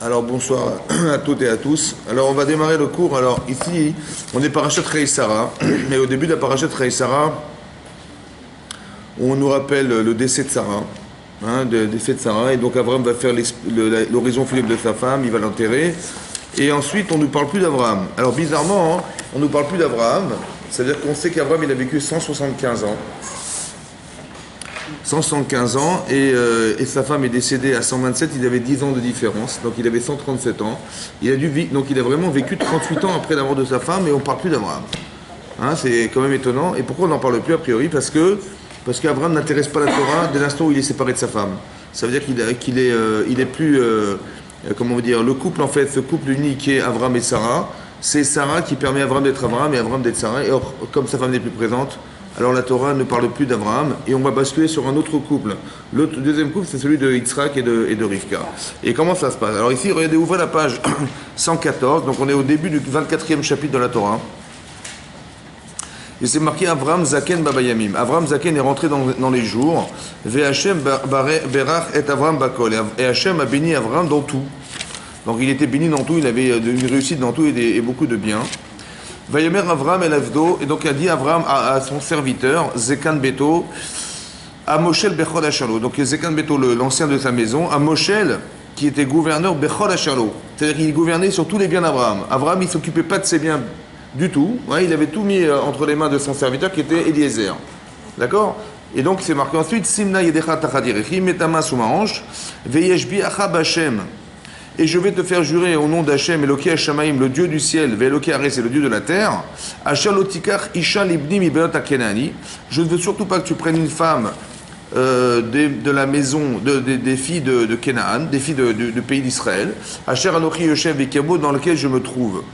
Alors bonsoir à toutes et à tous. Alors on va démarrer le cours. Alors ici, on est parachat Chei Sarah. Mais au début de la parachat Chei Sarah, on nous rappelle le décès de Sarah. Le décès de Sarah. Et donc Abraham va faire l'horizon funèbre de sa femme, il va l'enterrer. Et ensuite, on ne nous parle plus d'Abraham. Alors bizarrement, on ne nous parle plus d'Abraham. C'est-à-dire qu'on sait qu'Abraham, il a vécu 175 ans. 175 ans et sa femme est décédée à 127, il avait 10 ans de différence, donc il avait 137 ans. Donc il a vraiment vécu 38 ans après la mort de sa femme et on ne parle plus d'Abraham. C'est quand même étonnant. Et pourquoi on n'en parle plus a priori? Parce qu'Abraham n'intéresse pas la Torah dès l'instant où il est séparé de sa femme. Ça veut dire qu'il est plus, comment on veut dire, le couple en fait, ce couple unique qui est Abraham et Sarah, c'est Sarah qui permet à Abraham d'être Abraham et Abraham d'être Sarah. Et or, comme sa femme n'est plus présente, alors la Torah ne parle plus d'Abraham et on va basculer sur un autre couple. Le deuxième couple, c'est celui de Yitzhak et de Rivka. Et comment ça se passe? Alors ici, regardez, ouvrez la page 114, donc on est au début du 24e chapitre de la Torah. Et c'est marqué Avraham Zaken Babayamim. Avraham Zaken est rentré dans les jours. Ve'Hashem berach et Avraham bakol. Et Hachem a béni Avraham dans tout. Donc il était béni dans tout, il avait une réussite dans tout et beaucoup de biens. Vayomer Avraham el Avdo, et donc il a dit Avraham à son serviteur, Zekan Beto, à Moshel Bechol Hachalo. Donc Zekan Beto, l'ancien de sa maison, à Moshel, qui était gouverneur Bechol Hachalo. C'est-à-dire qu'il gouvernait sur tous les biens d'Avraham. Avraham, il ne s'occupait pas de ses biens du tout. Il avait tout mis entre les mains de son serviteur, qui était Eliezer. D'accord? Et donc c'est marqué ensuite, Simna Yedecha Tachadirechi, mets ta main sous ma hanche, Veyeshbi Achab Hashem. Et je vais te faire jurer au nom d'Hachem, Eloké Hashamaim, le Dieu du ciel, Veloké Ares, c'est le Dieu de la terre, Hachalotikach Isha Libni Mibelot Akenani. Je ne veux surtout pas que tu prennes une femme de la maison, des filles de Canaan, des filles du pays d'Israël, Asher Anochi Yoshev Vekabo, dans lequel je me trouve,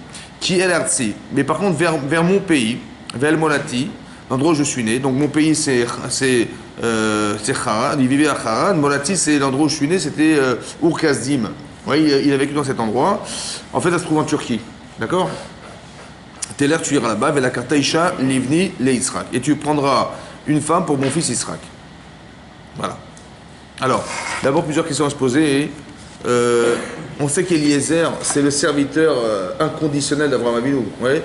qui est l'Artsi. Mais par contre, vers mon pays, vers El Molati, l'endroit où je suis né. Donc mon pays, c'est Haran, il vivait à Haran. Molati, c'est l'endroit où je suis né, c'était Ur-Kasdim. Oui, il a vécu dans cet endroit. En fait, ça se trouve en Turquie. D'accord? Teler, tu iras là-bas, la Kartaïcha, Livni, le Yitzhak. Et tu prendras une femme pour mon fils Yitzhak. Voilà. Alors, d'abord, plusieurs questions à se poser. On sait qu'Eliezer, c'est le serviteur inconditionnel d'Abraham Avinu. Ouais.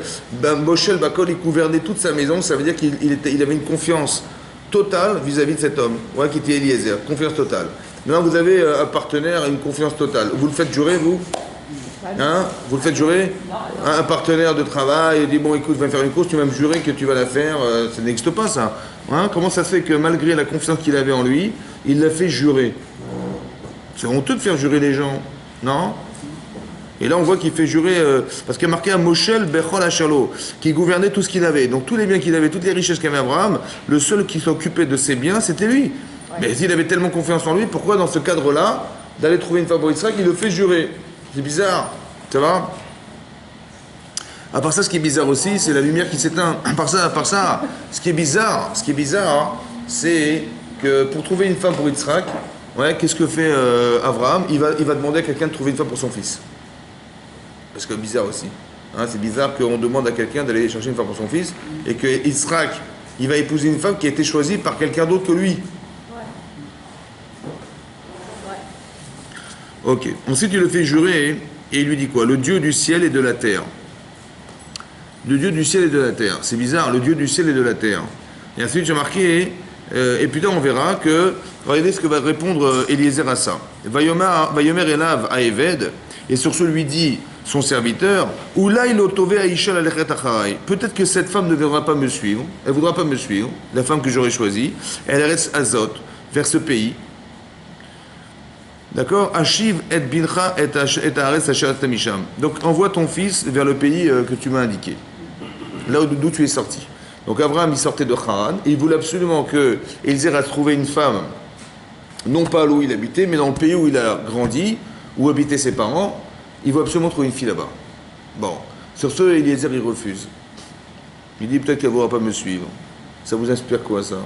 Moshel Bakol, il gouvernait toute sa maison. Ça veut dire qu'il avait une confiance totale vis-à-vis de cet homme, qui était Eliezer. Confiance totale. Maintenant, vous avez un partenaire et une confiance totale. Vous le faites jurer, vous? Vous le faites jurer? Un partenaire de travail, il dit, bon, écoute, va faire une course, tu vas me jurer que tu vas la faire. Ça n'existe pas, ça. Comment ça se fait que malgré la confiance qu'il avait en lui, il l'a fait jurer? C'est honteux de faire jurer les gens, non? Et là, on voit qu'il fait jurer, parce qu'il y a marqué un Moshel Bechol Hachalo, qui gouvernait tout ce qu'il avait. Donc, tous les biens qu'il avait, toutes les richesses qu'avait Abraham, le seul qui s'occupait de ses biens, c'était lui. Mais s'il avait tellement confiance en lui, pourquoi dans ce cadre-là, d'aller trouver une femme pour Yitzhak, il le fait jurer? C'est bizarre, ça va? À part ça, ce qui est bizarre aussi, c'est la lumière qui s'éteint. À part ça, ce qui est bizarre, c'est que pour trouver une femme pour Yitzhak, qu'est-ce que fait Abraham? Il va demander à quelqu'un de trouver une femme pour son fils. Parce que bizarre aussi. C'est bizarre qu'on demande à quelqu'un d'aller chercher une femme pour son fils et que Yitzhak, il va épouser une femme qui a été choisie par quelqu'un d'autre que lui. Ok. Ensuite, il le fait jurer et il lui dit quoi? Le Dieu du ciel et de la terre. Le Dieu du ciel et de la terre. C'est bizarre, le Dieu du ciel et de la terre. Et ensuite, j'ai marqué, et plus tard, on verra que, regardez ce que va répondre Eliezer à ça. Vayomer Elav à Eved, et sur ce lui dit son serviteur, Oula il otové Aïcha l'alechet acharai. Peut-être que cette femme ne viendra pas me suivre, elle ne voudra pas me suivre, la femme que j'aurais choisie, elle reste Azot, vers ce pays. D'accord? Ashiv et bincha et haaretz asher tamisham. Donc envoie ton fils vers le pays que tu m'as indiqué, là d'où tu es sorti. Donc Abraham il sortait de Haran et il voulait absolument que Eliezer a trouvé une femme, non pas là où il habitait, mais dans le pays où il a grandi, où habitaient ses parents. Il veut absolument trouver une fille là-bas. Bon, sur ce, Eliezer il refuse. Il dit peut-être qu'elle ne voudra pas me suivre. Ça vous inspire quoi ça?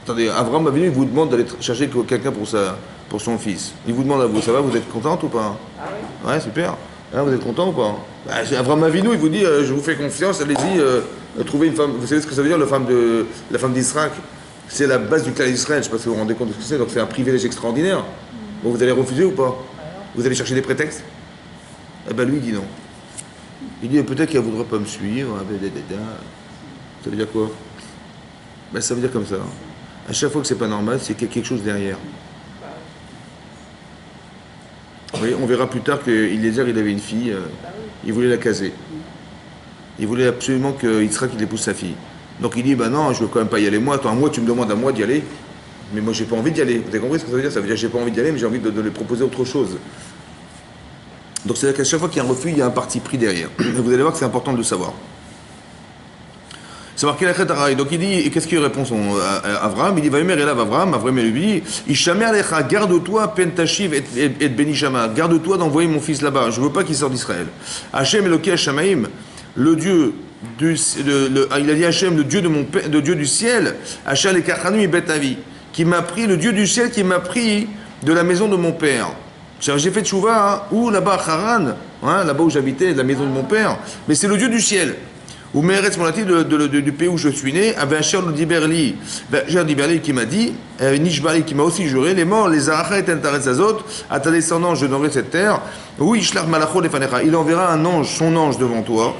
Attendez, Abraham Avinu il vous demande d'aller chercher quelqu'un pour son fils. Il vous demande à vous, ça va, vous êtes contente ou pas? Ah oui. Ouais, super. Vous êtes content ou pas? Abraham Avinu, il vous dit, je vous fais confiance, allez-y, trouvez une femme. Vous savez ce que ça veut dire, la femme d'Israël? C'est la base du clan d'Israël, je ne sais pas si vous vous rendez compte de ce que c'est, donc c'est un privilège extraordinaire. Bon, vous allez refuser ou pas? Vous allez chercher des prétextes? Eh ben lui il dit non. Il dit peut-être qu'elle ne voudra pas me suivre. Ça veut dire quoi? Ben, ça veut dire comme ça. À chaque fois que c'est pas normal, c'est qu'il y a quelque chose derrière. Oui, on verra plus tard qu'Eliezer, il avait une fille, il voulait la caser. Il voulait absolument qu'Yitzhak il épouse sa fille. Donc il dit, bah non, je veux quand même pas y aller moi. Attends, moi tu me demandes à moi d'y aller, mais moi j'ai pas envie d'y aller. Vous avez compris ce que ça veut dire? Ça veut dire que j'ai pas envie d'y aller, mais j'ai envie de lui proposer autre chose. Donc c'est-à-dire qu'à chaque fois qu'il y a un refus, il y a un parti pris derrière. Vous allez voir que c'est important de le savoir. C'est marqué la Khetarai. Donc il dit, et qu'est-ce qu'il répond à Avraham? Il dit, va Emer Elav Avraham, Avraham lui dit, Ishamer Lecha, garde-toi, Pentashiv et Benishama, garde-toi d'envoyer mon fils là-bas, je veux pas qu'il sorte d'Israël. Hachem Eloké Hashamaim, le Dieu il a dit Hachem, le Dieu de mon père, le Dieu du ciel, Hachem le Kachanu Betavi, qui m'a pris, le Dieu du ciel qui m'a pris de la maison de mon père. J'ai fait tchouva, où là-bas à Haran, là-bas où j'habitais, de la maison de mon père, mais c'est le Dieu du ciel. Ou Meretz Monati du pays où je suis né, avait un cher d'Iberli. Cher d'Iberli qui m'a dit, Nishbali qui m'a aussi juré, les morts, les Aracha et Tantarezazot, à ta descendance je donnerai cette terre. Oui, Ishlach Malacho Lefanecha, il enverra un ange, son ange devant toi.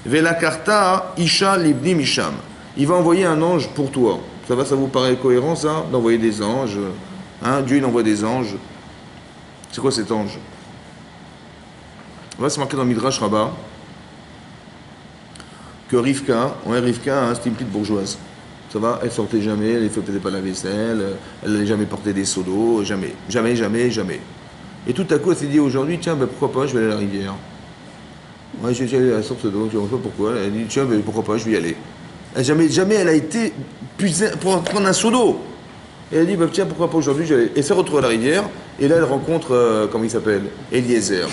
Velakarta Isha Libni Misham. Il va envoyer un ange pour toi. Ça vous paraît cohérent ça? D'envoyer des anges. Dieu il envoie des anges. C'est quoi cet ange? Là c'est marqué dans Midrash Rabbah que Rivka, c'était une petite bourgeoise. Ça va, elle sortait jamais, elle ne faisait pas la vaisselle, elle n'allait jamais porter des seaux d'eau, jamais. Et tout à coup, elle s'est dit aujourd'hui, tiens, ben, pourquoi pas, je vais aller à la rivière. Ouais, je vais aller à la sorte d'eau, je ne sais pas pourquoi. Elle a dit, tiens, ben, pourquoi pas, je vais y aller. Jamais elle a été pour prendre un seau d'eau. Et elle a dit, ben, tiens, pourquoi pas aujourd'hui, je vais aller. Et elle se retrouve à la rivière, et là, elle rencontre, comment il s'appelle? Eliezer.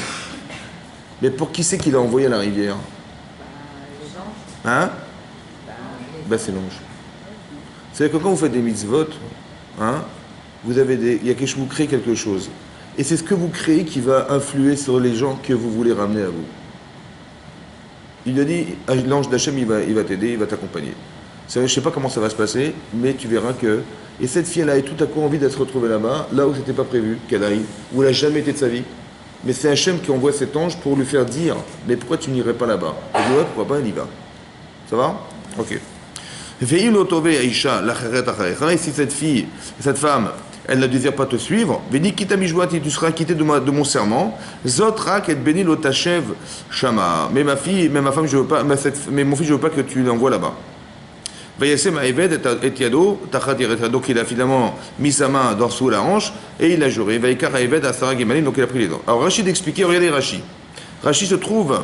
Mais pour qui c'est qu'il a envoyé à la rivière? Ben c'est l'ange. C'est-à-dire que quand vous faites des mitzvot, vous créez quelque chose. Et c'est ce que vous créez qui va influer sur les gens que vous voulez ramener à vous. Il a dit, l'ange d'Hachem, il va t'aider, il va t'accompagner. Je ne sais pas comment ça va se passer, mais tu verras que... Et cette fille, elle a tout à coup envie d'être retrouvée là-bas, là où c'était pas prévu qu'elle aille, où elle n'a jamais été de sa vie. Mais c'est Hachem qui envoie cet ange pour lui faire dire, mais pourquoi tu n'irais pas là-bas? Elle dit, ouais, pourquoi pas, elle y va. Ça va? Ok. Et si cette fille, cette femme, elle ne désire pas te suivre, tu seras quitté de mon serment. Mais ma femme, je veux pas, mais mon fils, je veux pas que tu l'envoies là-bas. Donc il a finalement mis sa main sous la hanche et il a juré. Donc il a pris les dents. Alors Rachid expliquait, regardez Rachid. Rachid se trouve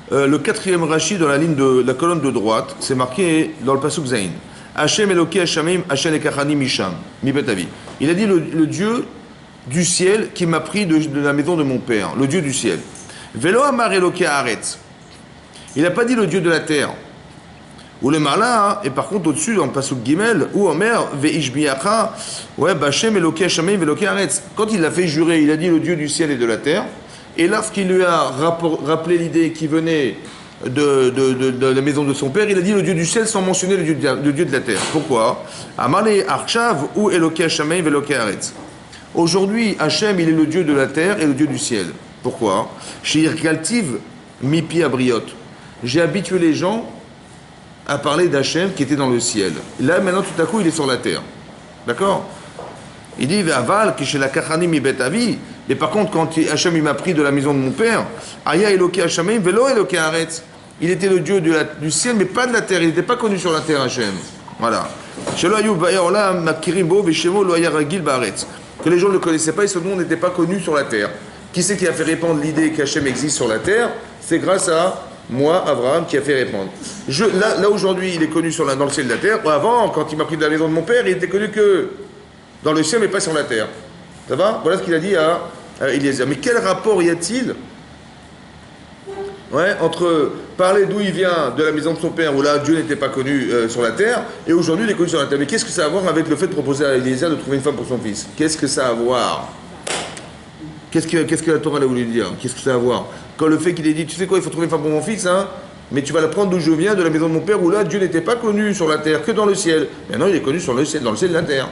le quatrième Rashi dans la ligne de la colonne de droite, c'est marqué dans le Pasuk Zain. Hashem Eloké Hashamim, Hashem Ekachani Misham, Mi Betavi. Il a dit le Dieu du ciel qui m'a pris de la maison de mon père, le Dieu du ciel. Velo Amar Eloké Haaretz. Il n'a pas dit le Dieu de la terre. Ou le Marla, et par contre au-dessus dans le Pasuk Gimel, ou Omer Veishbiacha, ouais, Bashem Eloké Hashamim Veloké Haaretz. Quand il l'a fait jurer, il a dit le Dieu du ciel et de la terre. Et lorsqu'il lui a rappelé l'idée qui venait de la maison de son père, il a dit le Dieu du ciel sans mentionner le Dieu de la terre. Pourquoi? Amale Archav ou Eloké Hashameim Veloké Haaretz. Aujourd'hui, Hachem, il est le Dieu de la terre et le Dieu du ciel. Pourquoi? Shir Kaltiv Mipi Abriot. J'ai habitué les gens à parler d'Hachem qui était dans le ciel. Là, maintenant, tout à coup, il est sur la terre. D'accord? Il dit Aval, qui chez la Kachani mi Betavi. Et par contre, quand Hachem m'a pris de la maison de mon père, Aya Eloké Hachamim, Velo Eloké Haaretz. Il était le Dieu du ciel, mais pas de la terre. Il n'était pas connu sur la terre, Hachem. Voilà. Que les gens ne le connaissaient pas et ce nom n'était pas connu sur la terre. Qui c'est qui a fait répandre l'idée qu'Hachem existe sur la terre? C'est grâce à moi, Abraham, qui a fait répandre. Là aujourd'hui, il est connu dans le ciel de la terre. Avant, quand il m'a pris de la maison de mon père, il était connu que dans le ciel, mais pas sur la terre. Ça va? Voilà ce qu'il a dit à Eliezer. Mais quel rapport y a-t-il entre parler d'où il vient, de la maison de son père, où là Dieu n'était pas connu sur la terre, et aujourd'hui il est connu sur la terre? Mais qu'est-ce que ça a à voir avec le fait de proposer à Eliezer de trouver une femme pour son fils? Qu'est-ce que ça a à voir? Qu'est-ce que la Torah a voulu dire? Qu'est-ce que ça a à voir? Quand le fait qu'il ait dit, tu sais quoi, il faut trouver une femme pour mon fils, mais tu vas la prendre d'où je viens, de la maison de mon père, où là Dieu n'était pas connu sur la terre, que dans le ciel. Maintenant il est connu sur le ciel, dans le ciel de la terre.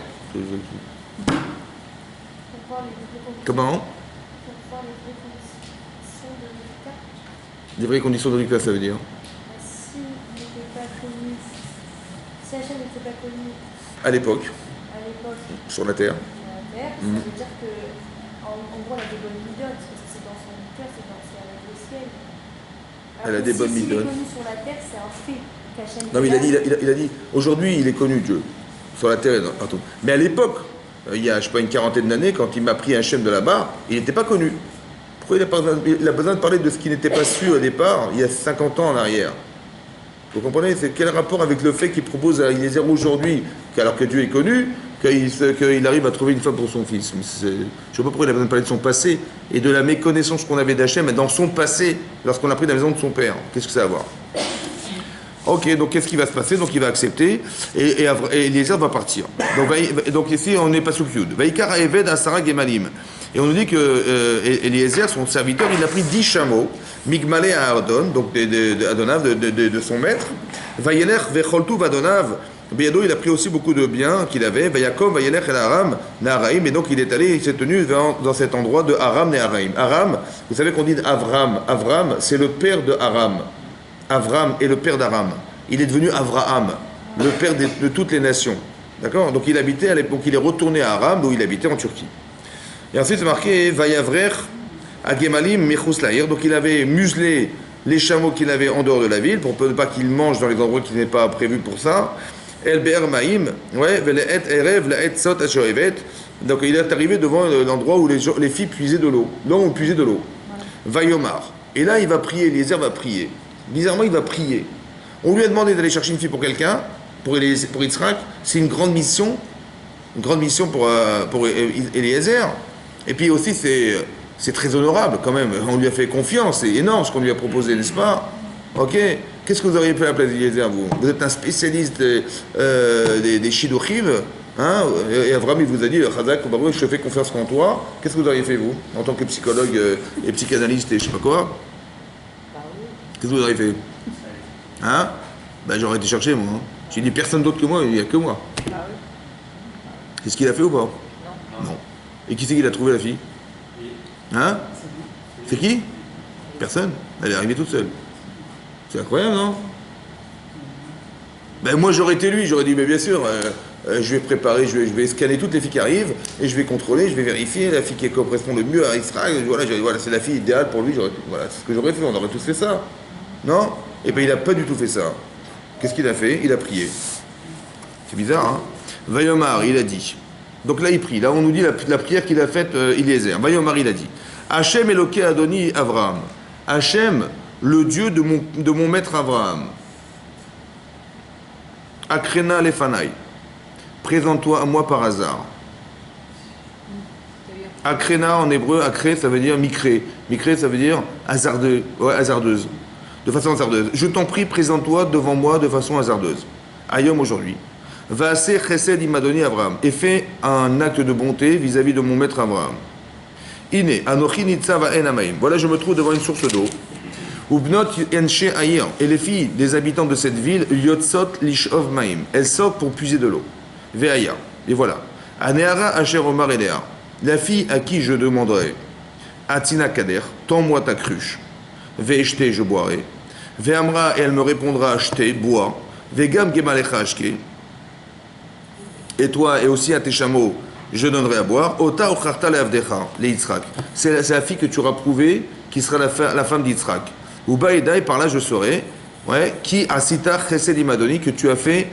Comment? Pour voir les vraies conditions de l'État. Les vraies conditions de l'État, ça veut dire? Si n'était pas connu, si Hachem n'était pas connu À l'époque, à l'époque sur la terre. sur la terre, ça veut dire que en gros elle a des bonnes midotes, parce que c'est dans son cœur, c'est avec le ciel. Alors Elle a que des bonnes s'il est midotes. connu sur la terre, c'est un fait qu'Hachem Non, mais il a est là. dit, il a dit aujourd'hui, il est connu, Dieu, sur la terre et partout. Mais à l'époque, il y a, je sais pas, une quarantaine d'années, quand il m'a pris un Hachem de là-bas, il n'était pas connu. Pourquoi il a besoin de parler de ce qui n'était pas su au départ, il y a 50 ans en arrière? Vous comprenez? C'est quel rapport avec le fait qu'il propose à Eliezer aujourd'hui, alors que Dieu est connu, qu'il arrive à trouver une femme pour son fils? Je ne sais pas pourquoi il a besoin de parler de son passé et de la méconnaissance qu'on avait d'Hachem dans son passé, lorsqu'on l'a pris de la maison de son père. Qu'est-ce que ça a à voir? Ok, donc qu'est-ce qui va se passer? Donc il va accepter et Eliezer va partir. Donc ici on n'est pas sous Kyud. Vaikar Eved Asara Gemalim. Et on nous dit que Eliezer, son serviteur, il a pris 10 chameaux, Migmalé à Ardon, donc d'Adonav, de son maître. Vayeler Vecholtu Vadonav. Biado, il a pris aussi beaucoup de biens qu'il avait. Vayakom, Vayeler El Aram, Naharaim. Et donc il est allé, il s'est tenu dans cet endroit de Aram, Naharaim. Aram, vous savez qu'on dit Avram. Avram, c'est le père de Aram. Avram est le père d'Aram. Il est devenu Avraham, le père de toutes les nations. D'accord? Donc il habitait à l'époque, il est retourné à Aram, où il habitait en Turquie. Et ensuite c'est marqué Vayavrer à Gemalim Mechus Laïr. Donc il avait muselé les chameaux qu'il avait en dehors de la ville pour ne pas qu'ils mangent dans les endroits qui n'est pas prévu pour ça. El Be'er Maïm, ouais, Vele'et Erev, La'et Sot Ashoevet. Donc il est arrivé devant l'endroit où les filles puisaient de l'eau. Là on puisait de l'eau. Vayomar. Et là il va prier, Eliezer va prier. Bizarrement, il va prier. On lui a demandé d'aller chercher une fille pour quelqu'un, pour Yitzhak. C'est une grande mission pour Eliezer. Et puis aussi, c'est très honorable quand même. On lui a fait confiance, c'est énorme ce qu'on lui a proposé, n'est-ce pas? Ok. Qu'est-ce que vous auriez fait à la place d'Eliezer, vous? Vous êtes un spécialiste des Shidduchim, hein? Et Avraham, il vous a dit, Chazak, je te fais confiance en toi. Qu'est-ce que vous auriez fait, vous, en tant que psychologue et psychanalyste et je sais pas quoi? Qu'est-ce que vous avez fait? Hein? Ben j'aurais été chercher moi. J'ai dit personne d'autre que moi, il n'y a que moi. Qu'est-ce qu'il a fait ou pas? Non. Et qui c'est qui a trouvé la fille? Hein? C'est qui? Personne. Elle est arrivée toute seule. C'est incroyable, non? Ben moi j'aurais été lui, j'aurais dit mais bien sûr, je vais préparer, je vais scanner toutes les filles qui arrivent et je vais contrôler, je vais vérifier la fille qui correspond le mieux à Israël. Voilà, c'est la fille idéale pour lui. Voilà, c'est ce que j'aurais fait. On aurait tous fait ça. Non? Eh bien, il n'a pas du tout fait ça. Qu'est-ce qu'il a fait? Il a prié. C'est bizarre, hein? Vayomar, il a dit. Donc là, il prie. Là, on nous dit la prière qu'il a faite, Eliezer. Vayomar, il a dit. Hachem Eloké Adoni Avraham. Hachem, le Dieu de mon maître Avraham. Akrena Lefanai. Présente-toi à moi par hasard. Akrena en hébreu, akré, ça veut dire mikré. Mikré, ça veut dire hasardeux, hasardeuse. De façon hasardeuse. Je t'en prie, présente-toi devant moi de façon hasardeuse. Ayom aujourd'hui. Vaaseh chesed imadoni Avraham. Et fais un acte de bonté vis-à-vis de mon maître Avraham. Ine, anochi nitzav en amaim. Voilà, je me trouve devant une source d'eau. Ubnot yenshe ayir. Et les filles des habitants de cette ville, yotzot lishov maim. Elles sortent pour puiser de l'eau. Veaya. Et voilà. Aneara asher omar elea. La fille à qui je demanderai. Atina kader. Tends-moi ta cruche. Ve'eshte, je boirai. Ve'amra, et elle me répondra, acheter, bois. Ve'gam gemalecha ashke. Et toi, et aussi à tes chameaux, je donnerai à boire. Ota ocharta le'avdecha, le Yitzhak. C'est la fille que tu auras prouvée, qui sera la femme d'Yitzhak. Uba edai, par là je saurai, qui asita chesed imadoni, que tu as fait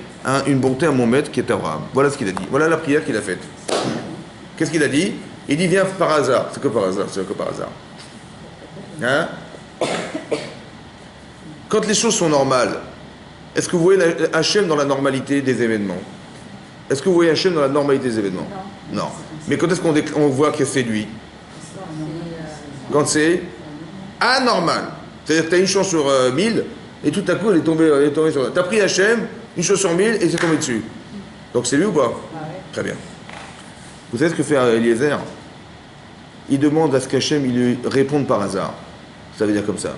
une bonté à mon maître qui est Abraham. Voilà ce qu'il a dit. Voilà la prière qu'il a faite. Qu'est-ce qu'il a dit? Il dit viens par hasard. C'est que par hasard, c'est que par hasard. Hein? Quand les choses sont normales, est-ce que vous voyez Hachem dans la normalité des événements? Est-ce que vous voyez Hachem dans la normalité des événements? Non. Mais quand est-ce qu'on voit que c'est lui? Quand c'est anormal. C'est-à-dire que tu as une chance sur 1000 et tout à coup elle est tombée sur... Tu as pris Hachem, une chance sur 1000 et c'est tombé dessus. Donc c'est lui ou pas? Très bien. Vous savez ce que fait Eliezer? Il demande à ce qu'Hachem il lui réponde par hasard. Ça veut dire comme ça.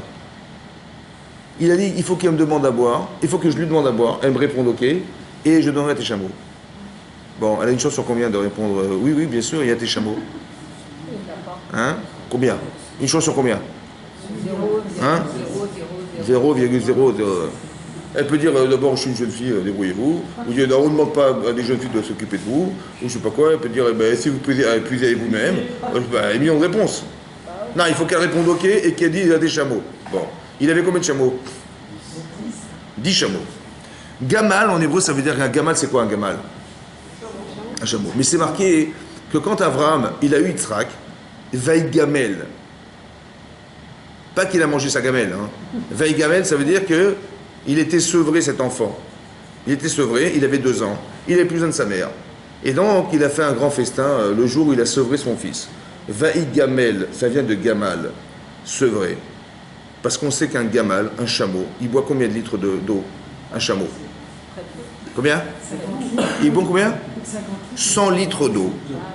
Il a dit, il faut qu'il me demande à boire, il faut que je lui demande à boire, elle me réponde ok, et je donnerai tes chameaux. Bon, elle a une chance sur combien de répondre oui, bien sûr, il y a tes chameaux. Hein? Combien? Une chance sur combien? 0, Hein? 0, 0,0. Elle peut dire d'abord je suis une jeune fille, débrouillez-vous. Ou dire non, on ne demande pas à des jeunes filles de s'occuper de vous. Ou je sais pas quoi. Elle peut dire eh ben, si vous pouvez épuiser vous-même. Un million de réponses. Non, il faut qu'elle réponde ok et qu'elle dise il y a des chameaux. Bon. Il avait combien de chameaux? 10 chameaux. Gamal en hébreu ça veut dire qu'un gamal c'est quoi un gamal? Un chameau. Mais c'est marqué que quand Abraham il a eu Yitzhak, Vaïgamel. Pas qu'il a mangé sa gamelle. Hein. Vaïgamel, ça veut dire que il était sevré cet enfant. Il était sevré, il avait 2 ans. Il avait plus besoin de sa mère. Et donc il a fait un grand festin le jour où il a sevré son fils. Vaïgamel, ça vient de gamal, sevré. Parce qu'on sait qu'un gamal, un chameau, il boit combien de litres d'eau? Un chameau. Combien? Il boit combien? 100 litres d'eau.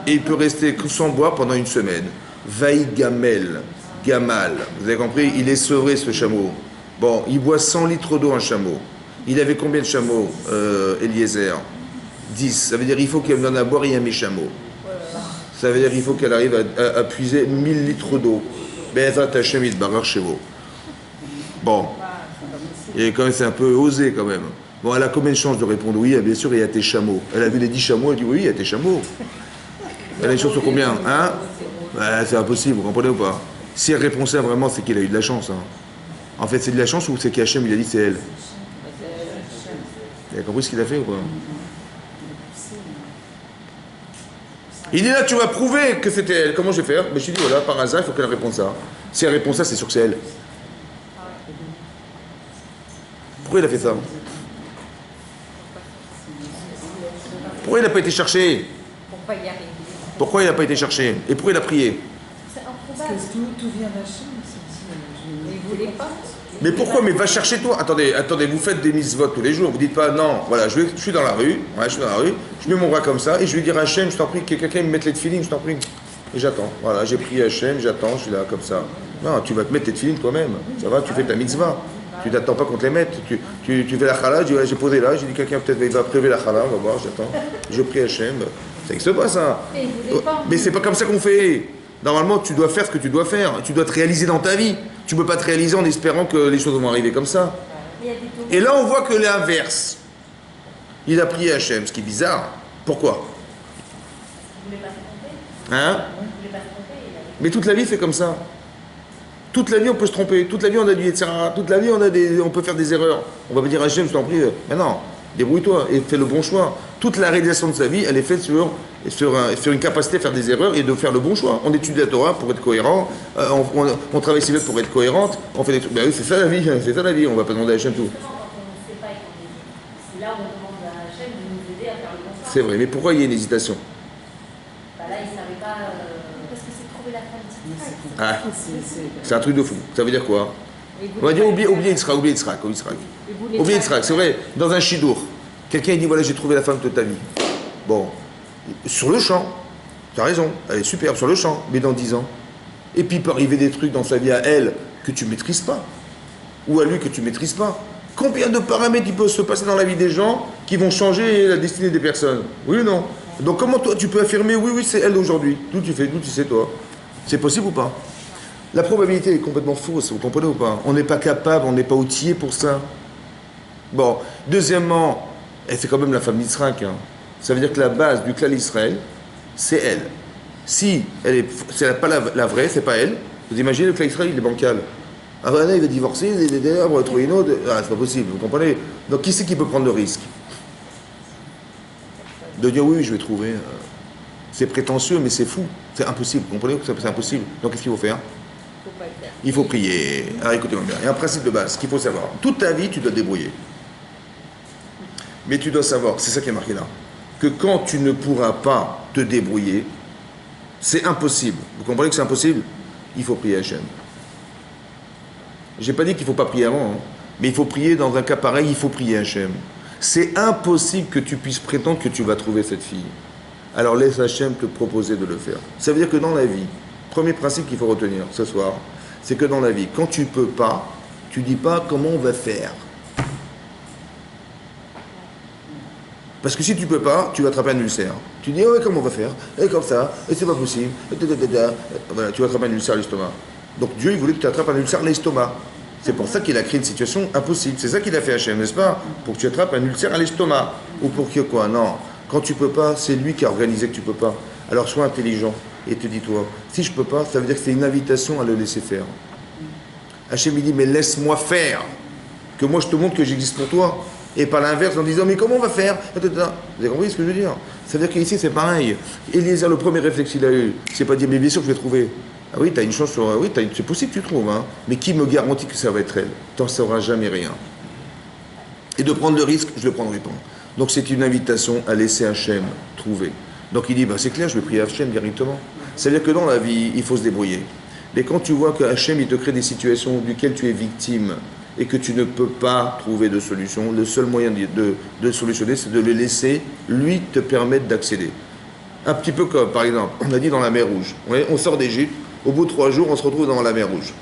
Et il peut rester sans boire pendant une semaine. Vaïgamel. Gamal, vous avez compris, il est sevré ce chameau. Bon, il boit 100 litres d'eau un chameau. Il avait combien de chameaux, Eliezer? 10. Ça veut dire qu'il faut qu'elle donne à boire et à mes chameaux. Ça veut dire qu'il faut qu'elle arrive à puiser 1000 litres d'eau. Be'ezrat Hashem yitbarach shemo. Bon. Et quand même, c'est un peu osé quand même. Bon, elle a combien de chances de répondre oui? Bien sûr, il y a tes chameaux. Elle a vu les 10 chameaux, elle dit oui, il y a tes chameaux. Elle a une chance sur combien? Hein? C'est impossible, vous comprenez ou pas? Si elle répond ça vraiment, c'est qu'il a eu de la chance. Hein. En fait, c'est de la chance ou c'est qu'Hachem, il a dit c'est elle? Vous avez compris ce qu'il a fait ou pas? Il dit là, tu vas prouver que c'était elle. Comment je vais faire? Je lui dis voilà, par hasard, il faut qu'elle réponde ça. Si elle répond ça, c'est sûr que c'est elle. Pourquoi il a fait ça? Pourquoi il n'a pas été cherché? Pour pas y arriver. Pourquoi il n'a pas été cherché? Et pourquoi il a prié? C'est Parce improbable. que tout vient d'Hachem, Mais il voulait pas. Mais pourquoi? Mais va chercher toi. Attendez, vous faites des mitzvot tous les jours. Vous dites pas non, voilà, je suis dans la rue, je mets mon bras comme ça et je vais dire à Hachem, je t'en prie, que quelqu'un me mette les tefilines, je t'en prie. Et j'attends. Voilà, j'ai prié Hachem, j'attends, je suis là comme ça. Non, tu vas te mettre tes tefilines toi-même. Ça va, tu fais ta mitzvah. Tu t'attends pas qu'on te les mette. Tu fais la chala, j'ai posé là, j'ai dit quelqu'un peut-être il va prélever la chala, on va voir, j'attends. Je prie Hachem. Ça n'existe pas ça. Et il voulait pas. Mais c'est pas comme ça qu'on fait. Normalement, tu dois faire ce que tu dois faire. Tu dois te réaliser dans ta vie. Tu ne peux pas te réaliser en espérant que les choses vont arriver comme ça. Il y a des taureaux. Et là, on voit que l'inverse. Il a prié Hachem, ce qui est bizarre. Pourquoi? Il voulait pas se tromper. Hein? Il voulait pas se tromper. Mais toute la vie, c'est comme ça. Toute la vie, on peut se tromper. Toute la vie, on a du etc. Toute la vie, on peut faire des erreurs. On va pas dire Hachem, je t'en prie. Mais non, débrouille-toi et fais le bon choix. Toute la réalisation de sa vie, elle est faite sur une capacité à faire des erreurs et de faire le bon choix. On étudie la Torah pour être cohérent, on travaille si vite pour être cohérente, on fait des trucs. Ben oui, c'est ça la vie, on va pas demander à Hachem tout. Justement, quand on ne sait pas et qu'on hésite, c'est là où on demande à Hachem de nous aider à faire le bon choix. C'est vrai, mais pourquoi il y a une hésitation? Bah là, il ne savait pas. Parce que c'est trouver la femme petite. Ah, c'est un truc de fou. Ça veut dire quoi? On va dire oubliez Yitzhak. Oubliez Yitzhak, c'est vrai, dans un shidour. Quelqu'un dit voilà, j'ai trouvé la femme de ta vie. Bon, sur le champ, tu as raison, elle est superbe sur le champ, mais dans 10 ans. Et puis il peut arriver des trucs dans sa vie à elle que tu ne maîtrises pas, ou à lui que tu ne maîtrises pas. Combien de paramètres il peut se passer dans la vie des gens qui vont changer la destinée des personnes? Oui ou non? Donc comment toi tu peux affirmer oui, c'est elle aujourd'hui? D'où tu sais toi? C'est possible ou pas? La probabilité est complètement fausse, vous comprenez ou pas? On n'est pas capable, on n'est pas outillé pour ça. Bon, deuxièmement, elle fait quand même la femme d'Israël. Hein. Ça veut dire que la base du clan d'Israël, c'est elle. Si c'est pas la vraie, c'est pas elle. Vous imaginez le clan d'Israël, il est bancal. Ah ben là, il va divorcer, on va trouver une autre. Ah, c'est pas possible, vous comprenez? Donc qui c'est qui peut prendre le risque de dire oui, je vais trouver. C'est prétentieux, mais c'est fou. C'est impossible, vous comprenez? C'est impossible. Donc qu'est-ce qu'il faut faire? Faut pas le faire. Il faut prier. Alors écoutez-moi bien, il y a un principe de base qu'il faut savoir. Toute ta vie, tu dois te débrouiller. Mais tu dois savoir, c'est ça qui est marqué là, que quand tu ne pourras pas te débrouiller, c'est impossible. Vous comprenez que c'est impossible? Il faut prier Hachem. J'ai pas dit qu'il ne faut pas prier avant, hein, mais il faut prier dans un cas pareil, il faut prier Hachem. C'est impossible que tu puisses prétendre que tu vas trouver cette fille. Alors laisse Hachem te proposer de le faire. Ça veut dire que dans la vie, premier principe qu'il faut retenir ce soir, c'est que dans la vie, quand tu ne peux pas, tu dis pas comment on va faire. Parce que si tu peux pas, tu vas attraper un ulcère. Tu dis, ouais, comment on va faire? Et comme ça, et c'est pas possible. Et voilà, tu vas attraper un ulcère à l'estomac. Donc Dieu, il voulait que tu attrapes un ulcère à l'estomac. C'est pour ça qu'il a créé une situation impossible. C'est ça qu'il a fait Hachem, n'est-ce pas? Pour que tu attrapes un ulcère à l'estomac. Ou pour que quoi? Non. Quand tu peux pas, c'est lui qui a organisé que tu peux pas. Alors sois intelligent et te dis-toi, si je peux pas, ça veut dire que c'est une invitation à le laisser faire. Hachem, il dit, mais laisse-moi faire. Que moi je te montre que j'existe pour toi. Et pas l'inverse en disant, mais comment on va faire? Vous avez compris ce que je veux dire? Ça veut dire qu'ici c'est pareil. Eliezer, le premier réflexe qu'il a eu, c'est pas dire, mais bien sûr que je vais trouver. Ah oui, tu as une chance sur. Oui, c'est possible que tu trouves, hein. Mais qui me garantit que ça va être elle? Tu n'en sauras jamais rien. Et de prendre le risque, je ne le prendrai pas. Donc c'est une invitation à laisser Hachem trouver. Donc il dit, bah, c'est clair, je vais prier Hachem directement. C'est-à-dire que dans la vie, il faut se débrouiller. Mais quand tu vois que Hachem, il te crée des situations duquel tu es victime, et que tu ne peux pas trouver de solution, le seul moyen de solutionner, c'est de le laisser, lui, te permettre d'accéder. Un petit peu comme, par exemple, on a dit dans la mer Rouge. On sort d'Égypte, au bout de 3 jours, on se retrouve dans la mer Rouge.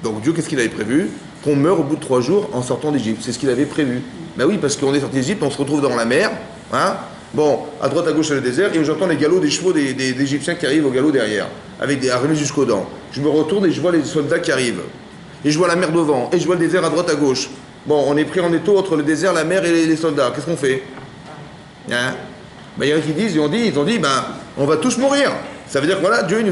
Donc Dieu, qu'est-ce qu'il avait prévu? Qu'on meure au bout de 3 jours en sortant d'Égypte. C'est ce qu'il avait prévu. Ben oui, parce qu'on est sorti d'Égypte, on se retrouve dans la mer. Hein. Bon, à droite, à gauche, c'est le désert, et j'entends les galops des chevaux des Égyptiens qui arrivent au galop derrière, avec des armées jusqu'aux dents. Je me retourne et je vois les soldats qui arrivent. Et je vois la mer devant, et je vois le désert à droite, à gauche. Bon, on est pris en étau entre le désert, la mer et les soldats. Qu'est-ce qu'on fait? Hein? Ben, il y en a qui disent, ils ont dit, ben, on va tous mourir. Ça veut dire que voilà, Dieu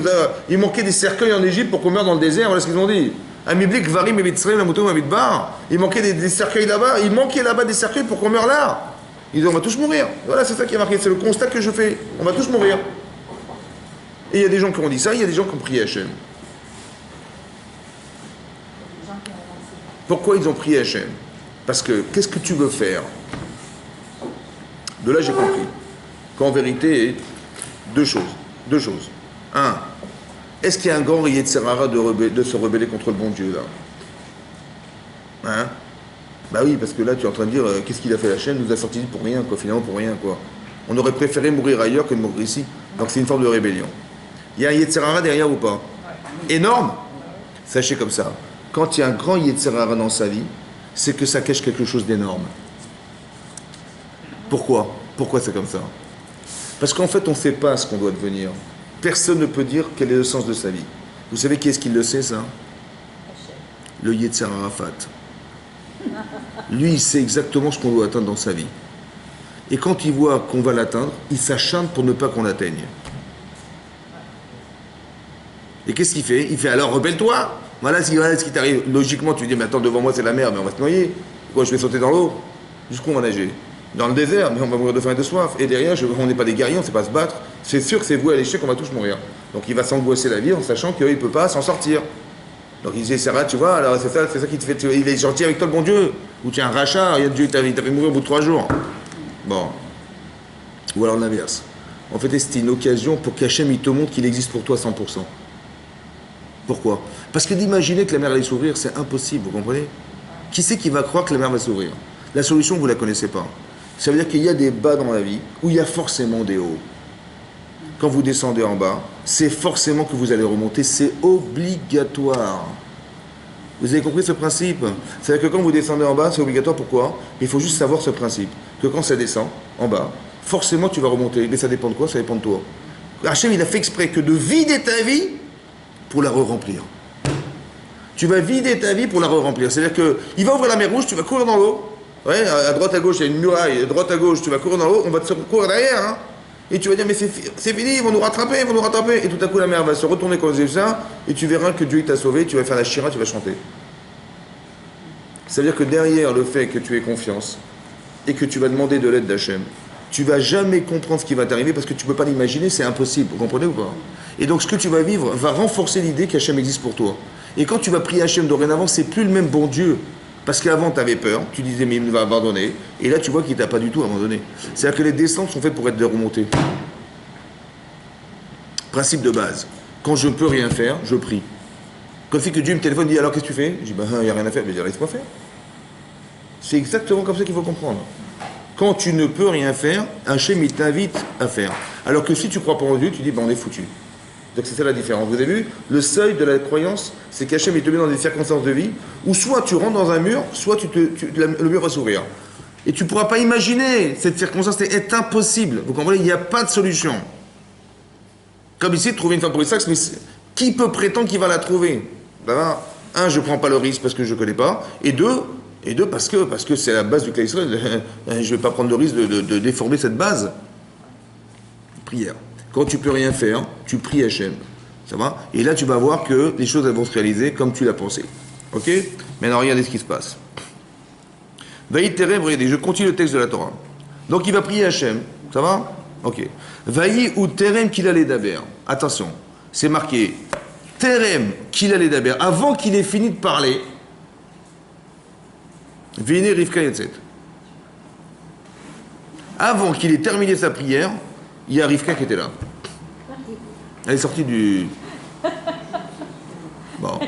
il manquait des cercueils en Égypte pour qu'on meure dans le désert, voilà ce qu'ils ont dit. Amiblik, Varim, Evitzrem, la mouton, Bar. Il manquait des cercueils là-bas, il manquait là-bas des cercueils pour qu'on meure là. Ils disent, on va tous mourir. Voilà, c'est ça qui est marqué, c'est le constat que je fais. On va tous mourir. Et il y a des gens qui ont dit ça, il y a des gens qui ont prié Hachem. Pourquoi ils ont prié Hachem? Parce que, qu'est-ce que tu veux faire? De là, j'ai compris qu'en vérité, deux choses. Un, est-ce qu'il y a un grand Yetzirara de se rebeller contre le bon Dieu, là? Hein? Bah oui, parce que là, tu es en train de dire, qu'est-ce qu'il a fait Hachem? Nous a sortis pour rien, quoi, finalement pour rien, quoi. On aurait préféré mourir ailleurs que de mourir ici. Donc c'est une forme de rébellion. Il y a un Yetzirara derrière ou pas? Énorme? Sachez comme ça. Quand il y a un grand Yetzirara dans sa vie, c'est que ça cache quelque chose d'énorme. Pourquoi? Pourquoi c'est comme ça? Parce qu'en fait, on ne sait pas ce qu'on doit devenir. Personne ne peut dire quel est le sens de sa vie. Vous savez qui est-ce qui le sait, ça? Le Yetzirara Fat. Lui, il sait exactement ce qu'on doit atteindre dans sa vie. Et quand il voit qu'on va l'atteindre, il s'acharne pour ne pas qu'on l'atteigne. Et qu'est-ce qu'il fait? Il fait alors, rebelle-toi! Voilà ce qui t'arrive. Logiquement, tu dis, mais attends, devant moi c'est la mer, mais on va se noyer. Quoi, je vais sauter dans l'eau? Jusqu'où on va nager? Dans le désert, mais on va mourir de faim et de soif. Et derrière, on n'est pas des guerriers, on ne sait pas se battre. C'est sûr que c'est voué à l'échec, on va tous mourir. Donc il va s'angoisser la vie en sachant qu'il ne peut pas s'en sortir. Donc il dit, Sarah, tu vois, alors c'est ça qui te fait. Il est gentil avec toi, le bon Dieu. Ou tu es un rachat, il y a Dieu, il t'a fait mourir au bout de 3 jours. Bon. Ou alors l'inverse. En fait, c'est une occasion pour qu'Hachem il te montre qu'il existe pour toi 100%. Pourquoi? Parce que d'imaginer que la mer allait s'ouvrir, c'est impossible, vous comprenez? Qui c'est qui va croire que la mer va s'ouvrir? La solution, vous ne la connaissez pas. Ça veut dire qu'il y a des bas dans la vie où il y a forcément des hauts. Quand vous descendez en bas, c'est forcément que vous allez remonter, c'est obligatoire. Vous avez compris ce principe? C'est-à-dire que quand vous descendez en bas, c'est obligatoire, pourquoi? Il faut juste savoir ce principe, que quand ça descend en bas, forcément tu vas remonter. Mais ça dépend de quoi? Ça dépend de toi. Hachem, il a fait exprès que de vider ta vie pour la re-remplir. Tu vas vider ta vie pour la re-remplir. C'est-à-dire qu'il va ouvrir la mer Rouge, tu vas courir dans l'eau. Ouais, à droite à gauche, il y a une muraille. À droite à gauche, tu vas courir dans l'eau, on va te courir derrière. Hein. Et tu vas dire, mais c'est fini, ils vont nous rattraper, ils vont nous rattraper. Et tout à coup, la mer va se retourner comme les Égyptiens, et tu verras que Dieu t'a sauvé, tu vas faire la shira, tu vas chanter. Ça veut dire que derrière le fait que tu aies confiance, et que tu vas demander de l'aide d'Hachem, tu vas jamais comprendre ce qui va t'arriver parce que tu ne peux pas l'imaginer, c'est impossible. Vous comprenez ou pas? Et donc ce que tu vas vivre va renforcer l'idée qu'Hachem existe pour toi. Et quand tu vas prier Hachem dorénavant, c'est plus le même bon Dieu. Parce qu'avant, tu avais peur, tu disais, mais il me va abandonner. Et là, tu vois qu'il ne t'a pas du tout abandonné. C'est-à-dire que les descentes sont faites pour être des remontées. Principe de base. Quand je ne peux rien faire, je prie. Quand c'est que Dieu me téléphone et dit, alors qu'est-ce que tu fais? Je dis, ben, il n'y a rien à faire. Mais je dis, laisse-moi faire. C'est exactement comme ça qu'il faut comprendre. Quand tu ne peux rien faire, Hachem, il t'invite à faire. Alors que si tu crois pas en Dieu, tu dis, ben, on est foutu. Donc c'est ça la différence. Vous avez vu, le seuil de la croyance, c'est qu'Hachem il te met dans des circonstances de vie où soit tu rentres dans un mur, soit le mur va s'ouvrir. Et tu ne pourras pas imaginer cette circonstance, c'est impossible. Vous comprenez, il n'y a pas de solution. Comme ici, de trouver une femme pour Isaac, mais qui peut prétendre qu'il va la trouver? D'abord, un, je ne prends pas le risque parce que je ne connais pas, et deux, parce que c'est la base du cas Israël. Je ne vais pas prendre le risque de déformer cette base. Prière. Quand tu peux rien faire, tu pries Hachem. Ça va? Et là, tu vas voir que les choses elles vont se réaliser comme tu l'as pensé. Ok? Maintenant, regardez ce qui se passe. Vaïd Terem, regardez, je continue le texte de la Torah. Donc, il va prier Hachem. Ça va? Ok. Vaïd ou Terem qu'il allait d'Aber. Attention, c'est marqué Terem qu'il allait d'Aber. Avant qu'il ait fini de parler, Véné Rivka Yetzet. Avant qu'il ait terminé sa prière, il y a Rivka qui était là. Elle est sortie du. Bon.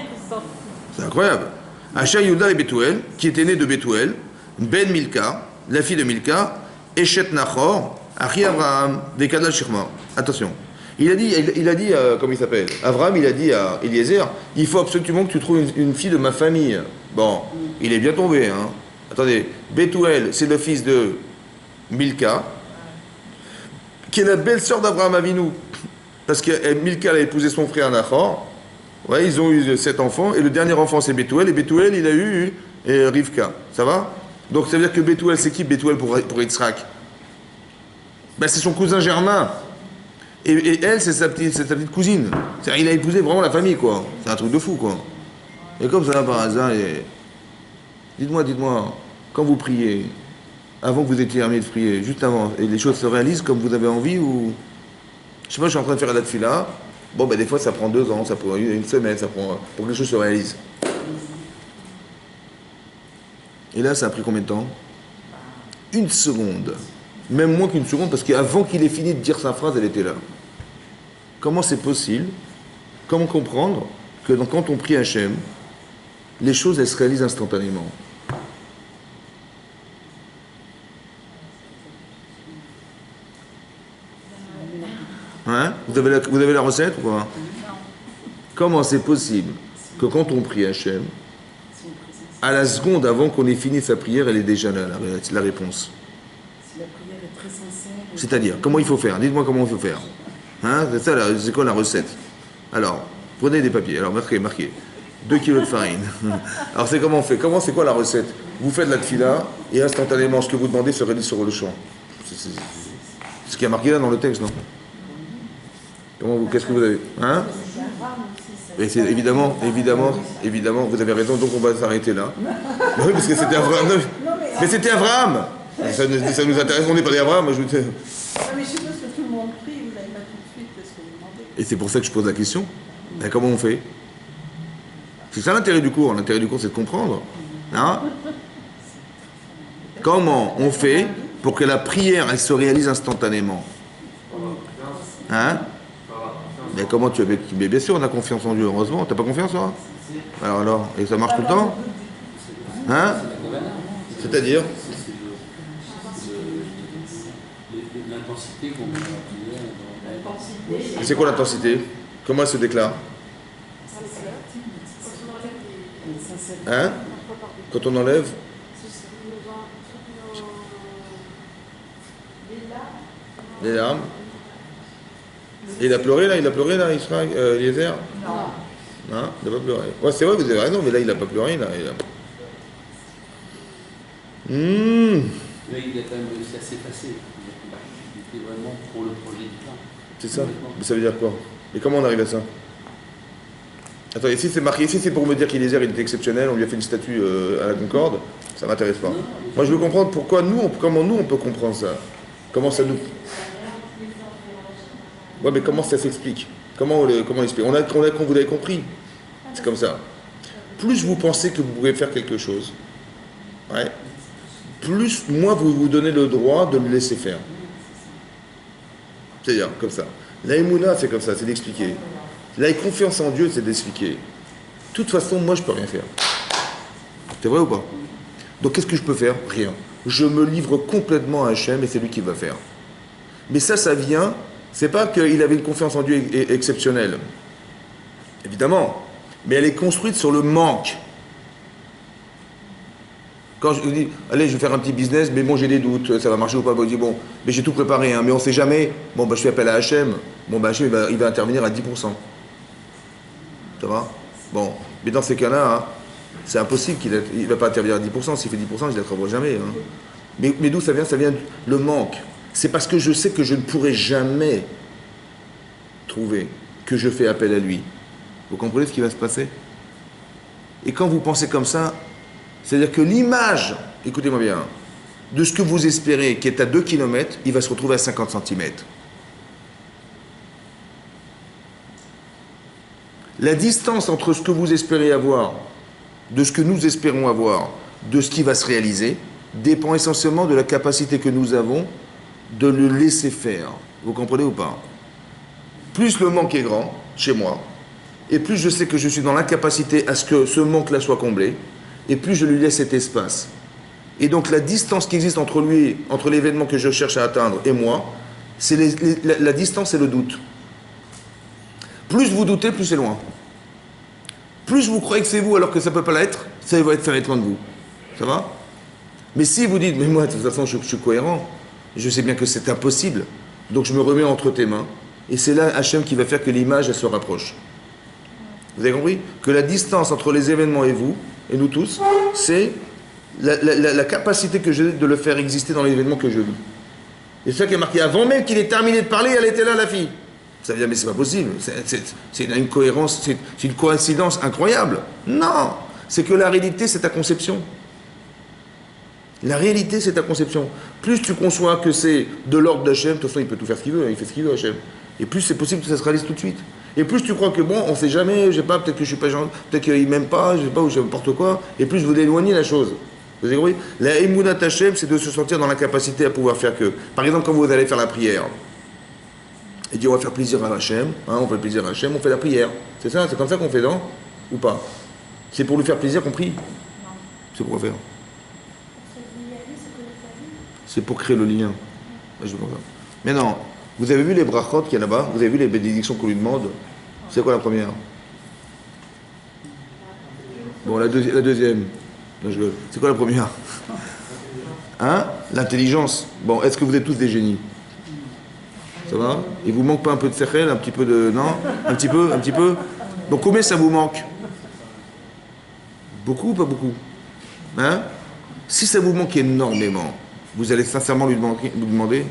C'est incroyable. Asher Yuda et Bethuel, qui était né de Bethuel, Ben Milka, la fille de Milka, Eshet Nachor, Achi Abraham, des Kadal Shirma. Attention. Il a dit, comment il s'appelle? Abraham, il a dit à Eliezer, il faut absolument que tu trouves une fille de ma famille. Bon, il est bien tombé, hein. Attendez, Bethuel, c'est le fils de Milka, qui est la belle-sœur d'Abraham Avinu. Parce que Milka a épousé son frère Nachor. Ouais, ils ont eu 7 enfants, et le dernier enfant c'est Bethuel, et Bethuel il a eu Rivka. Ça va? Donc ça veut dire que Bethuel, c'est qui Bethuel pour Yitzhak? Ben, c'est son cousin germain. Et elle, c'est sa petite cousine. C'est-à-dire, il a épousé vraiment la famille, quoi. C'est un truc de fou, quoi. Et comme ça, par hasard, dites-moi, quand vous priez, avant que vous ayez terminé de prier, juste avant, et les choses se réalisent comme vous avez envie, ou... Je sais pas, je suis en train de faire la tefila. Bon, ben des fois, ça prend 2 ans, ça prend une semaine, ça prend... pour que les choses se réalisent. Et là, ça a pris combien de temps? 1 seconde. Même moins qu'1 seconde, parce qu'avant qu'il ait fini de dire sa phrase, elle était là. Comment c'est possible? Comment comprendre que quand on prie Hachem, les choses, elles se réalisent instantanément? Hein? Vous avez la recette ou quoi? Comment c'est possible que quand on prie Hachem, à la seconde avant qu'on ait fini sa prière, elle est déjà là, la réponse? Si la prière est très sincère. C'est-à-dire, comment il faut faire? Dites-moi comment il faut faire. Hein? C'est ça, c'est quoi la recette? Alors, prenez des papiers. Alors, marquez. 2 kilos de farine. Alors, c'est comment on fait? C'est quoi la recette? Vous faites la tefila et instantanément, ce que vous demandez se réalise sur le champ. C'est ce qui a marqué là dans le texte, non? Qu'est-ce que vous avez? Hein? Et c'est évidemment, vous avez raison, donc on va s'arrêter là. Oui, parce que c'était Abraham. Mais c'était Abraham! Ça nous intéresse, on n'est pas des Abraham. Mais je suppose que tout le monde prie, vous n'avez pas tout de suite ce que vous demandez. Et c'est pour ça que je pose la question. Ben, comment on fait? C'est ça l'intérêt du cours. L'intérêt du cours, c'est de comprendre. Hein? Comment on fait pour que la prière, elle se réalise instantanément? Hein? Mais comment tu as... Mais bien sûr, on a confiance en Dieu, heureusement. T'as pas confiance, toi? Alors, et ça marche tout le temps? Hein? C'est-à-dire? L'intensité qu'on peut appuyer. C'est quoi l'intensité? Comment elle se déclare? Hein? Quand on enlève? Les larmes? Et il a pleuré là, Israël, Eliezer? Non. Hein? Il n'a pas pleuré. Ouais, c'est vrai, vous avez raison, mais là, il n'a pas pleuré, là. Là, il a quand même réussi à s'effacer. Il était vraiment pour le projet du plan. C'est ça? Mais ça veut dire quoi? Et comment on arrive à ça? Attends, ici c'est marqué, ici c'est pour me dire qu'Eliezer il était exceptionnel, on lui a fait une statue à la Concorde, ça m'intéresse pas. Moi je veux comprendre pourquoi comment nous on peut comprendre ça? Comment ça nous... Ouais, mais comment ça s'explique? Comment on l'explique? Vous l'avez compris. C'est comme ça. Plus vous pensez que vous pouvez faire quelque chose, ouais, plus moins vous vous donnez le droit de le laisser faire. C'est-à-dire, comme ça. La Emouna, c'est comme ça, c'est d'expliquer. La confiance en Dieu, c'est d'expliquer. De toute façon, moi, je peux rien faire. C'est vrai ou pas? Donc, qu'est-ce que je peux faire? Rien. Je me livre complètement à Hachem et c'est lui qui va faire. Mais ça vient... C'est pas qu'il avait une confiance en Dieu exceptionnelle. Évidemment. Mais elle est construite sur le manque. Quand je dis, allez, je vais faire un petit business, mais bon, j'ai des doutes, ça va marcher ou pas. Bon, je dis, bon, mais j'ai tout préparé, hein, mais on ne sait jamais. Bon, bah, je fais appel à Hachem. Bon, bah, Hachem, il va intervenir à 10%. Ça va? Bon, mais dans ces cas-là, hein, c'est impossible qu'il ne va pas intervenir à 10%. S'il fait 10%, il ne l'attrapera jamais. Hein. Mais d'où ça vient? Ça vient le manque. C'est parce que je sais que je ne pourrai jamais trouver que je fais appel à lui. Vous comprenez ce qui va se passer? Et quand vous pensez comme ça, c'est-à-dire que l'image, écoutez-moi bien, de ce que vous espérez, qui est à 2 km, il va se retrouver à 50 cm. La distance entre ce que vous espérez avoir, de ce que nous espérons avoir, de ce qui va se réaliser, dépend essentiellement de la capacité que nous avons de le laisser faire. Vous comprenez ou pas? Plus le manque est grand, chez moi, et plus je sais que je suis dans l'incapacité à ce que ce manque-là soit comblé, et plus je lui laisse cet espace. Et donc la distance qui existe entre lui, entre l'événement que je cherche à atteindre et moi, c'est la distance et le doute. Plus vous doutez, plus c'est loin. Plus vous croyez que c'est vous alors que ça ne peut pas l'être, ça va être loin de vous. Ça va? Mais si vous dites, mais moi de toute façon je suis cohérent, je sais bien que c'est impossible, donc je me remets entre tes mains, et c'est là Hachem qui va faire que l'image elle se rapproche. Vous avez compris? Que la distance entre les événements et vous, et nous tous, c'est la capacité que j'ai de le faire exister dans l'événement que je vis. Et c'est ça qui est marqué. Avant même qu'il ait terminé de parler, elle était là, la fille. Ça veut dire, mais c'est pas possible. C'est une cohérence, c'est une coïncidence incroyable. Non! C'est que la réalité, c'est ta conception. La réalité, c'est ta conception. Plus tu conçois que c'est de l'ordre d'Hachem, de toute façon, il peut tout faire ce qu'il veut, il fait ce qu'il veut, Hachem. Et plus c'est possible que ça se réalise tout de suite. Et plus tu crois que bon, on sait jamais, je sais pas, peut-être que je suis pas gentil, peut-être qu'il m'aime pas, je sais pas, ou je sais n'importe quoi, et plus vous éloignez la chose. Vous avez compris? La Emunat Hachem, c'est de se sentir dans l'incapacité à pouvoir faire que. Par exemple, quand vous allez faire la prière, et dire on va faire plaisir à Hachem, hein, on fait plaisir à Hachem, on fait la prière. C'est ça, c'est comme ça qu'on fait, non? Ou pas? C'est pour lui faire plaisir qu'on prie? C'est pour quoi faire? C'est pour créer le lien. Mais non, vous avez vu les brachot qu'il y a là-bas? Vous avez vu les bénédictions qu'on lui demande? C'est quoi la première? Bon, la deuxième. C'est quoi la première? Hein? L'intelligence. Bon, est-ce que vous êtes tous des génies? Ça va? Il vous manque pas un peu de sechel, un petit peu de... Non? Un petit peu? Donc combien ça vous manque? Beaucoup ou pas beaucoup? Hein? Si ça vous manque énormément, vous allez sincèrement lui demander,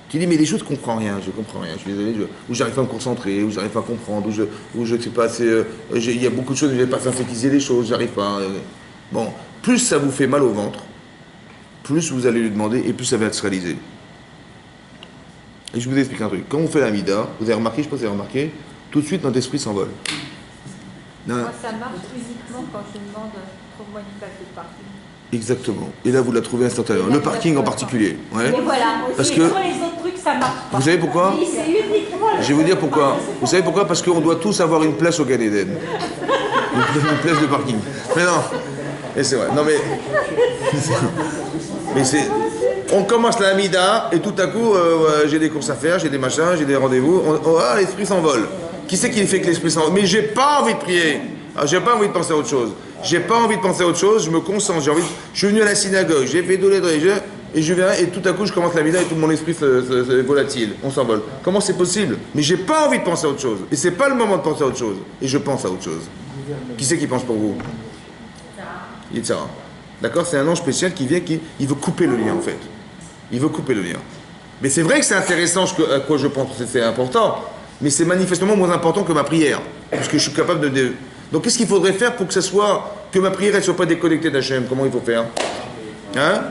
tu dis, mais des choses, je comprends rien, je suis désolé, ou j'arrive pas à me concentrer, ou j'arrive pas à comprendre, ou je sais pas, il y a beaucoup de choses, je vais pas synthétiser les choses, j'arrive pas. Bon, plus ça vous fait mal au ventre, plus vous allez lui demander, et plus ça va se réaliser. Et je vous explique un truc. Quand on fait la mida, vous avez remarqué, je pense que vous avez remarqué, tout de suite notre esprit s'envole. Moi, ça marche uniquement quand je demande trouve-moi une place de parking. Exactement. Et là, vous la trouvez instantanément. Le parking en particulier. Ouais. Et voilà. Parce que, sur les autres trucs, ça marche pas. vous savez pourquoi? Oui, c'est uniquement Je vais vous dire pourquoi. Vous savez pourquoi? Parce qu'on doit tous avoir une place au Gan Eden. Une place de parking. Mais non. Et c'est vrai. Non mais... Mais c'est... On commence la Hamida et tout à coup, j'ai des courses à faire, j'ai des machins, j'ai des rendez-vous. L'esprit s'envole. Qui c'est qui fait que l'esprit s'envole? Mais j'ai pas envie de prier. J'ai pas envie de penser à autre chose. J'ai pas envie de penser à autre chose, je me concentre, je suis venu à la synagogue, j'ai fait doler et je viens et tout à coup je commence la vida et tout mon esprit se volatile, on s'envole. Comment c'est possible? Mais j'ai pas envie de penser à autre chose. Et c'est pas le moment de penser à autre chose. Et je pense à autre chose. Qui c'est qui pense pour vous? Yitzhara. D'accord? C'est un ange spécial qui vient, il veut couper le lien en fait. Il veut couper le lien. Mais c'est vrai que c'est intéressant à quoi je pense, c'est important. Mais c'est manifestement moins important que ma prière. Parce que je suis capable de... Donc qu'est-ce qu'il faudrait faire pour que ma prière ne soit pas déconnectée d'Hachem? Comment il faut faire? Hein?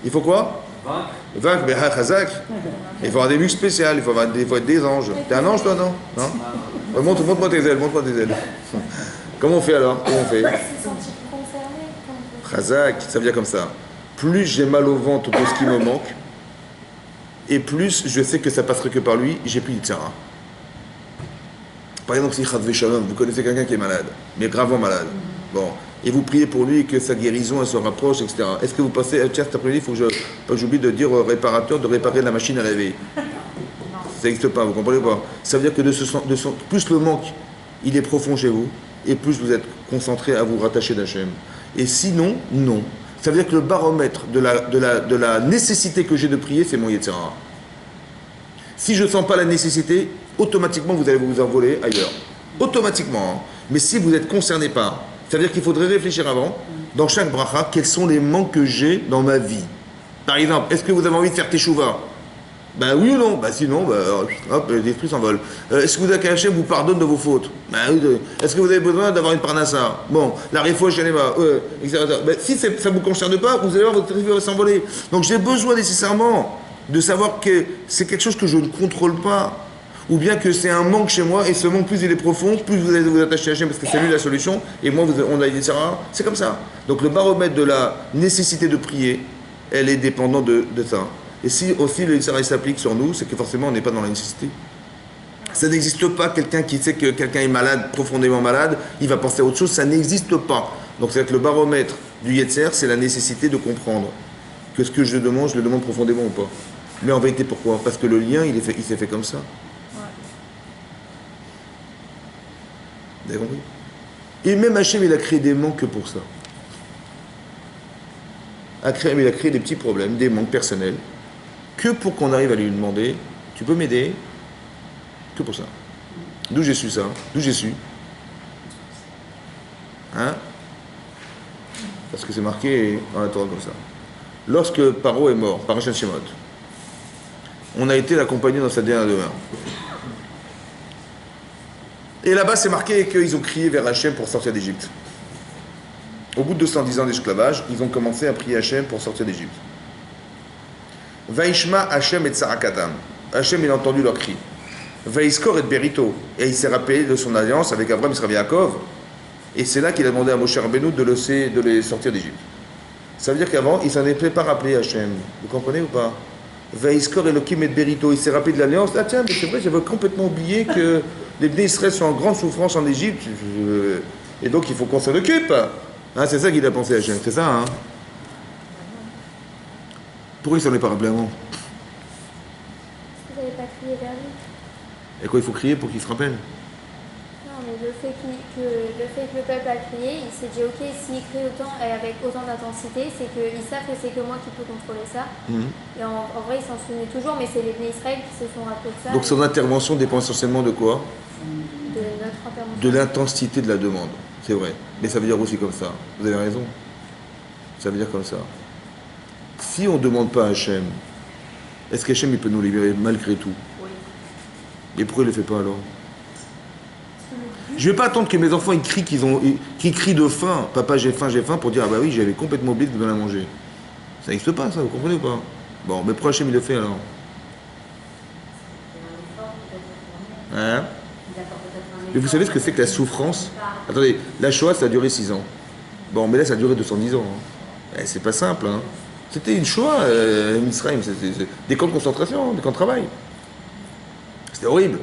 Il faut quoi? Vaincre, mais Chazak. Il faut avoir des buts spéciales, il faut être des anges. T'es un ange toi, non? Non? Montre-moi tes ailes, Comment on fait alors? Comment on fait? Se sentir concerné. Chazak, ça veut dire comme ça. Plus j'ai mal au ventre pour ce qui me manque, et plus je sais que ça passerait que par lui, j'ai plus d'Yitzhara. Par exemple, si Chadvé Shalom, vous connaissez quelqu'un qui est malade, mais gravement malade, bon, et vous priez pour lui que sa guérison elle se rapproche, etc. Est-ce que vous pensez, tiens, cet après-midi, il faut que j'oublie de dire au réparateur de réparer la machine à laver? Ça n'existe pas, vous comprenez pas? Ça veut dire que plus le manque, il est profond chez vous, et plus vous êtes concentré à vous rattacher d'Hachem. Et sinon, non. Ça veut dire que le baromètre de la nécessité que j'ai de prier, c'est mon Yetzer Hara. Si je ne sens pas la nécessité, automatiquement vous allez vous envoler ailleurs. Automatiquement. Hein. Mais si vous êtes concerné par, ça veut dire qu'il faudrait réfléchir avant, dans chaque bracha, quels sont les manques que j'ai dans ma vie. Par exemple, est-ce que vous avez envie de faire teshuva? Ben oui ou non? Ben sinon, hop, l'esprit s'envole. Est-ce que vous avez qu'Hachem vous pardonne de vos fautes? Ben oui. Est-ce que vous avez besoin d'avoir une parnassa? Bon, la réfoua shalema, etc. Ben, si ça ne vous concerne pas, vous allez voir votre esprit va s'envoler. Donc j'ai besoin nécessairement de savoir que c'est quelque chose que je ne contrôle pas. Ou bien que c'est un manque chez moi, et ce manque, plus il est profond, plus vous allez vous attacher à Hachem, parce que c'est lui la solution, et moi, on a dit ça, c'est comme ça. Donc le baromètre de la nécessité de prier, elle est dépendante de ça. Et si aussi le Yitzhara s'applique sur nous, c'est que forcément on n'est pas dans la nécessité. Ça n'existe pas, quelqu'un qui sait que quelqu'un est malade, profondément malade, il va penser à autre chose, ça n'existe pas. Donc c'est que le baromètre du Yetzer, c'est la nécessité de comprendre que ce que je le demande profondément ou pas. Mais en vérité, pourquoi? Parce que le lien, il s'est fait comme ça. Vous avez compris? Et même Hachem, il a créé des manques que pour ça. Il a créé des petits problèmes, des manques personnels, que pour qu'on arrive à lui demander, tu peux m'aider? Que pour ça. D'où j'ai su ça? D'où j'ai su? Hein? Parce que c'est marqué dans la Torah comme ça. Lorsque Paro est mort, Parashat Shemot, on a été l'accompagner dans sa dernière demeure. Et là-bas, c'est marqué qu'ils ont crié vers Hachem pour sortir d'Égypte. Au bout de 210 ans d'esclavage, ils ont commencé à prier Hachem pour sortir d'Égypte. Vaishma Hachem et Tsarakatam. Hachem, il a entendu leur cri. Vaiskor et Berito. Et il s'est rappelé de son alliance avec Abraham, Israël et Yaakov. Et c'est là qu'il a demandé à Moshe Rabbeinu de les sortir d'Égypte. Ça veut dire qu'avant, il ne s'en était pas rappelé Hachem. Vous comprenez ou pas? Vaiskor Elohim et Berito. Il s'est rappelé de l'alliance. Ah tiens, mais c'est vrai, j'avais complètement oublié que les Bnei Israël sont en grande souffrance en Égypte. Et donc, il faut qu'on s'en occupe. Hein, c'est ça qu'il a pensé Hachem. C'est ça, hein? Pourquoi il ne s'en est pas rappelé avant? Vous n'avez pas crié vers lui. Et quoi, il faut crier pour qu'il se rappelle? Non, mais le fait que le peuple a crié, il s'est dit ok, s'il crie autant et avec autant d'intensité, c'est qu'ils savent que c'est que moi qui peux contrôler ça. Et en vrai, ils s'en souvenaient toujours, mais c'est les Bnei Israël qui se sont rappelés de ça. Donc son intervention dépend essentiellement de quoi? De notre intervention. De l'intensité de la demande, c'est vrai. Mais ça veut dire aussi comme ça. Vous avez raison. Ça veut dire comme ça. Si on ne demande pas à Hachem, est-ce qu'Hachem il peut nous libérer malgré tout? Oui. Et pourquoi il ne le fait pas alors? Je ne vais pas attendre que mes enfants ils crient de faim. Papa, j'ai faim, pour dire ah bah oui, j'avais complètement oublié de me donner à manger. Ça n'existe pas, ça, vous comprenez ou pas? Bon, mais pourquoi Hachem il le fait alors? Hein? Mais vous savez ce que c'est que la souffrance? Attendez, la Shoah ça a duré 6 ans. Bon, mais là ça a duré 210 ans. Hein. C'est pas simple. Hein. C'était une Shoah, Israël, c'était des camps de concentration, des camps de travail. C'était horrible.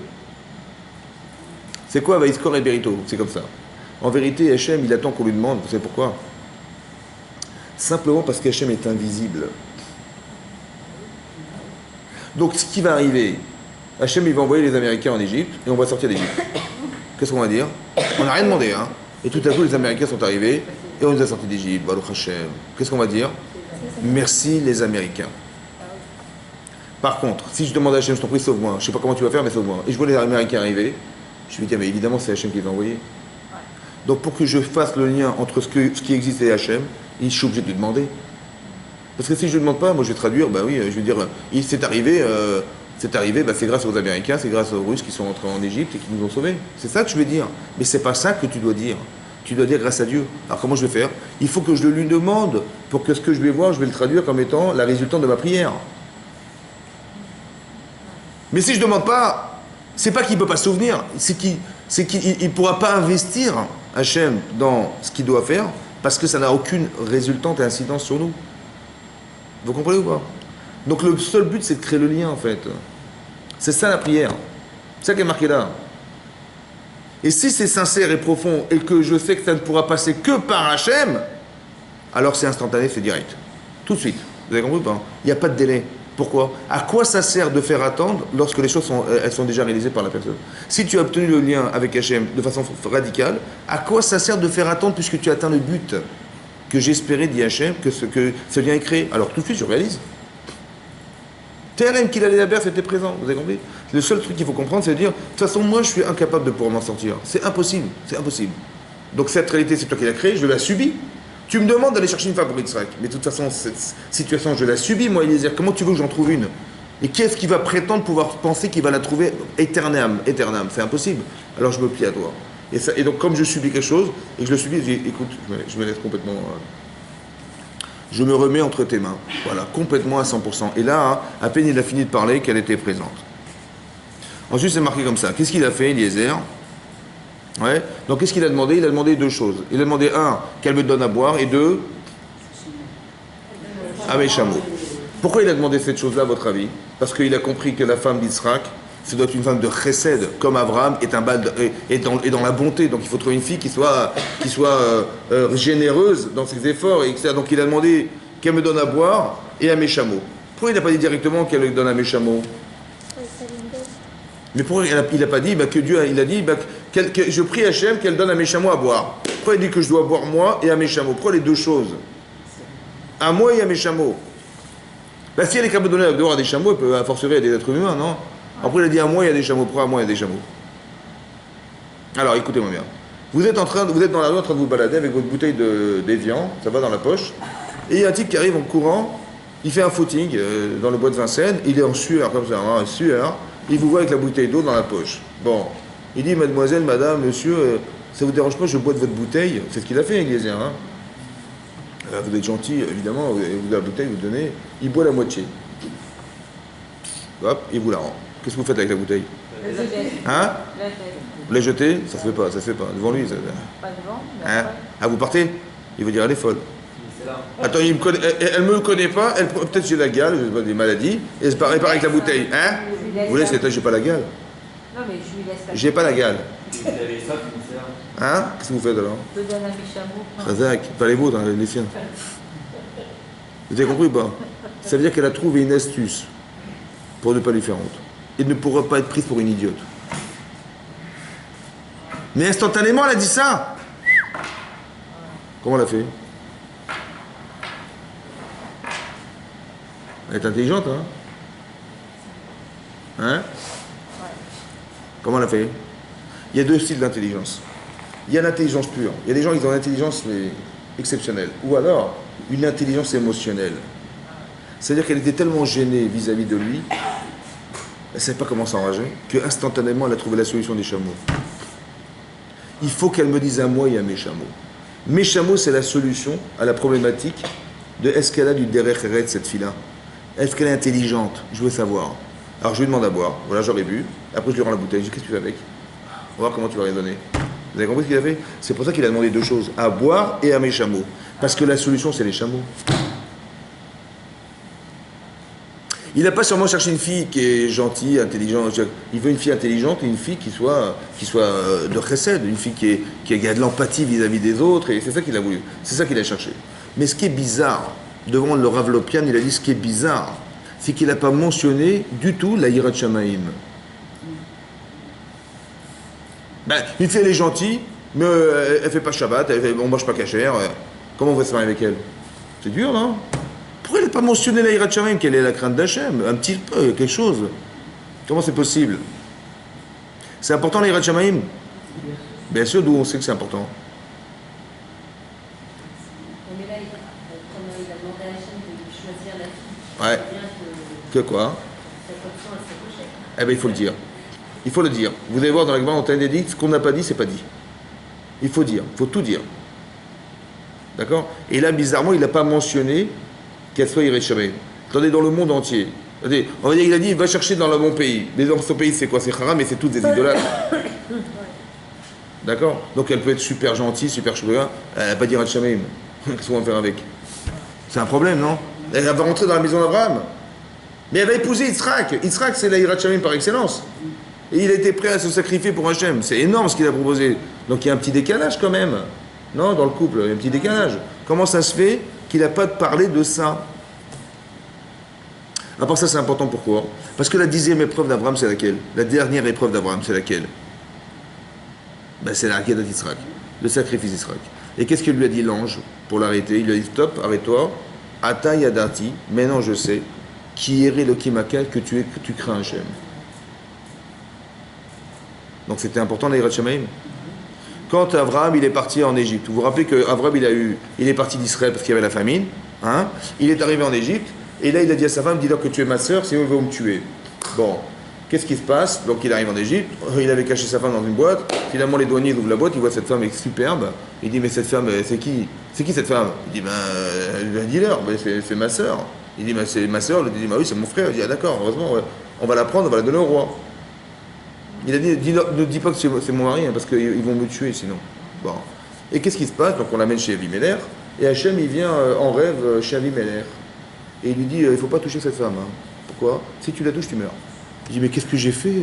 C'est quoi Vaïskor et Berito? C'est comme ça. En vérité, Hachem, il attend qu'on lui demande. Vous savez pourquoi? Simplement parce qu'Hachem est invisible. Donc, ce qui va arriver, Hachem, il va envoyer les Américains en Égypte et on va sortir d'Égypte. Qu'est-ce qu'on va dire? On n'a rien demandé, hein. Et tout à coup, les Américains sont arrivés et on nous a sortis d'Égypte. Baruch Hachem. Qu'est-ce qu'on va dire? Merci les Américains. Par contre, si je demande à Hachem, je t'en prie, sauve-moi. Je ne sais pas comment tu vas faire, mais sauve-moi. Et je vois les Américains arriver. Je lui dis, mais évidemment, c'est Hachem qui les a envoyés. Donc, pour que je fasse le lien entre ce qui existe et Hachem, je suis obligé de lui demander. Parce que si je ne demande pas, moi je vais traduire, bah oui, je vais dire, c'est arrivé, bah, c'est grâce aux Américains, c'est grâce aux Russes qui sont entrés en Égypte et qui nous ont sauvés. C'est ça que je veux dire. Mais c'est pas ça que tu dois dire. Tu dois dire grâce à Dieu. Alors comment je vais faire? Il faut que je le lui demande pour que ce que je vais voir, je vais le traduire comme étant la résultante de ma prière. Mais si je ne demande pas, c'est pas qu'il ne peut pas se souvenir, c'est qu'il ne pourra pas investir Hachem dans ce qu'il doit faire parce que ça n'a aucune résultante et incidence sur nous. Vous comprenez ou pas? Donc le seul but, c'est de créer le lien en fait. C'est ça la prière. C'est ça qui est marqué là. Et si c'est sincère et profond et que je sais que ça ne pourra passer que par Hachem, alors c'est instantané, c'est direct. Tout de suite. Vous avez compris ou pas? Il n'y a pas de délai. Pourquoi? À quoi ça sert de faire attendre lorsque les choses sont déjà réalisées par la personne? Si tu as obtenu le lien avec Hachem de façon radicale, à quoi ça sert de faire attendre puisque tu as atteint le but? que j'espérais dit Hachem que ce lien est créé. Alors tout de suite, je réalise. Terem qu'il allait la berce c'était présent, vous avez compris? Le seul truc qu'il faut comprendre, c'est de dire, de toute façon, moi, je suis incapable de pouvoir m'en sortir. C'est impossible, c'est impossible. Donc cette réalité, c'est toi qui l'as créée, je l'ai subie. Tu me demandes d'aller chercher une femme pour Yitzhak, mais de toute façon, cette situation, je la subis, moi, Eliezer. Comment tu veux que j'en trouve une? Et qu'est-ce qui va prétendre pouvoir penser qu'il va la trouver éternam? C'est impossible. Alors je me plie à toi. Et donc, comme je subis quelque chose, et que je le subis, je dis, écoute, je me laisse complètement... je me remets entre tes mains. Voilà, complètement à 100%. Et là, à peine il a fini de parler qu'elle était présente. Ensuite, c'est marqué comme ça. Qu'est-ce qu'il a fait, Eliezer? Ouais. Donc, qu'est-ce qu'il a demandé? Il a demandé deux choses. Il a demandé, un, qu'elle me donne à boire, et deux, à mes chameaux. Pourquoi il a demandé cette chose-là, à votre avis? Parce qu'il a compris que la femme d'Israël, ça doit être une femme de chesed, comme Abraham est dans la bonté. Donc il faut trouver une fille qui soit généreuse dans ses efforts, etc. Donc il a demandé qu'elle me donne à boire et à mes chameaux. Pourquoi il n'a pas dit directement qu'elle me donne à mes chameaux? Mais pourquoi il n'a pas dit que Dieu, il a dit que je prie Hachem qu'elle donne à mes chameaux à boire? Pourquoi il dit que je dois boire moi et à mes chameaux? Pourquoi les deux choses? À moi et à mes chameaux. Si elle est capable de donner à boire à des chameaux, elle peut forcerer à des êtres humains, non? Après, il a dit à moi, il y a des chameaux. Pourquoi à moi, il y a des chameaux? Alors, écoutez-moi bien. Vous êtes dans la rue en train de vous balader avec votre bouteille d'évian, ça va dans la poche, et il y a un type qui arrive en courant, il fait un footing dans le bois de Vincennes, il est en sueur, comme ça, en sueur, il vous voit avec la bouteille d'eau dans la poche. Bon, il dit, mademoiselle, madame, monsieur, ça vous dérange pas, je bois de votre bouteille? C'est ce qu'il a fait, Eliezer, hein? Vous êtes gentil, évidemment, vous avez la bouteille, vous donnez, il boit la moitié. Hop, il vous la rend. Qu'est-ce que vous faites avec la bouteille? Hein? Vous la jetez? Ça se fait pas, devant lui. Pas devant, mais hein? Ah, vous partez? Il va dire, elle est folle. Attends, elle me connaît pas, peut-être j'ai la gale, j'ai pas des maladies, et elle part avec la bouteille. Hein? Vous laissez, j'ai pas la gale. Non, mais je lui laisse la... J'ai pas la gale. Hein? Qu'est-ce que vous faites alors? Je donne à mes chameaux. Pas les vôtres, hein, les siens. Vous avez compris ou pas? Ça veut dire qu'elle a trouvé une astuce pour ne pas lui faire honte. Et ne pourra pas être prise pour une idiote. Mais instantanément, elle a dit ça. Comment elle a fait? Elle est intelligente, hein? Hein? Comment elle a fait? Il y a deux styles d'intelligence. Il y a l'intelligence pure. Il y a des gens qui ont une intelligence mais exceptionnelle. Ou alors, une intelligence émotionnelle. C'est-à-dire qu'elle était tellement gênée vis-à-vis de lui, elle ne savait pas comment s'enrager, qu'instantanément, elle a trouvé la solution des chameaux. Il faut qu'elle me dise à moi et à mes chameaux. Mes chameaux, c'est la solution à la problématique de est-ce qu'elle a du derech eret, cette fille-là? Est-ce qu'elle est intelligente? Je veux savoir. Alors je lui demande à boire, voilà, j'aurais bu. Après, je lui rends la bouteille. Je dis, qu'est-ce que tu fais avec? On va voir comment tu vas raisonner. Vous avez compris ce qu'il a fait? C'est pour ça qu'il a demandé deux choses, à boire et à mes chameaux. Parce que la solution, c'est les chameaux. Il n'a pas seulement cherché une fille qui est gentille, intelligente. Il veut une fille intelligente et une fille qui soit de chesed, une fille qui a de l'empathie vis-à-vis des autres. Et c'est ça qu'il a voulu. C'est ça qu'il a cherché. Mais ce qui est bizarre, devant le Rav Lopian, il a dit ce qui est bizarre, c'est qu'il n'a pas mentionné du tout la Yirat Shamaim. Une fille, elle est gentille, mais elle ne fait pas Shabbat, on ne mange pas cachère. Comment on va se marier avec elle? C'est dur, non? Pourquoi elle n'a pas mentionné la Yirat Shamaim? Quelle est la crainte d'Hachem? Un petit peu, quelque chose. Comment c'est possible? C'est important la Yirat Shamaim? Bien sûr, d'où on sait que c'est important. Mais là, comme il a demandé à Hachem de choisir la fille, Ouais. Que quoi? cette option, elle s'est cochée. Eh bien, il faut le dire. Il faut le dire. Vous allez voir dans la Gemara, on t'a dit, ce qu'on n'a pas dit, c'est pas dit. Il faut dire, il faut tout dire. D'accord? Et là, bizarrement, il n'a pas mentionné qu'elle soit Yirat Shamaim. Attendez, dans le monde entier. Attendez, on va dire, il a dit, va chercher dans le bon pays. Mais dans ce pays, c'est quoi? C'est haram, mais c'est toutes des idolâtres. D'accord? Donc elle peut être super gentille, super chouïa, elle n'a pas dit Yirat Shamaim. Qu'est-ce qu'on va faire avec? C'est un problème, non? Elle va rentrer dans la maison d'Abraham. Mais elle va épouser Yitzhak. Yitzhak, c'est la Yirat Shamaim par excellence. Et il était prêt à se sacrifier pour Hachem. C'est énorme ce qu'il a proposé. Donc il y a un petit décalage quand même. Non, dans le couple, il y a un petit décalage. Comment ça se fait qu'il n'a pas parlé de ça? À part ça, c'est important, pourquoi? Parce que la 10e épreuve d'Abraham, c'est laquelle? La dernière épreuve d'Abraham, c'est laquelle? C'est la Akedat d'Yitzhak, le sacrifice d'Yitzhak. Et qu'est-ce que lui a dit l'ange pour l'arrêter? Il lui a dit stop, arrête-toi. Ata yadati, maintenant je sais, qui est le kimakal que tu crains Hachem. Donc c'était important la Yirat Shamayim. Quand Abraham il est parti en Égypte, vous vous rappelez qu'Abraham il est parti d'Israël parce qu'il y avait la famine, hein? Il est arrivé en Égypte, et là il a dit à sa femme, dis-leur que tu es ma sœur, sinon ils vont me tuer. Bon, qu'est-ce qui se passe? Donc il arrive en Égypte, il avait caché sa femme dans une boîte, finalement les douaniers ouvrent la boîte, ils voient cette femme superbe, il dit mais cette femme c'est qui? C'est qui cette femme? Il dit dis-leur, c'est ma sœur. Il dit c'est ma sœur, il dit oui c'est mon frère, il dit ah d'accord, heureusement on va la prendre, on va la donner au roi. Il a dit, ne dis pas que c'est mon mari, hein, parce qu'ils vont me tuer sinon. Bon. Et qu'est-ce qui se passe? Donc on l'amène chez Avimelech, et Hachem il vient en rêve chez Avimelech. Et il lui dit, il ne faut pas toucher cette femme. Hein. Pourquoi? Si tu la touches, tu meurs. Il dit, mais qu'est-ce que j'ai fait?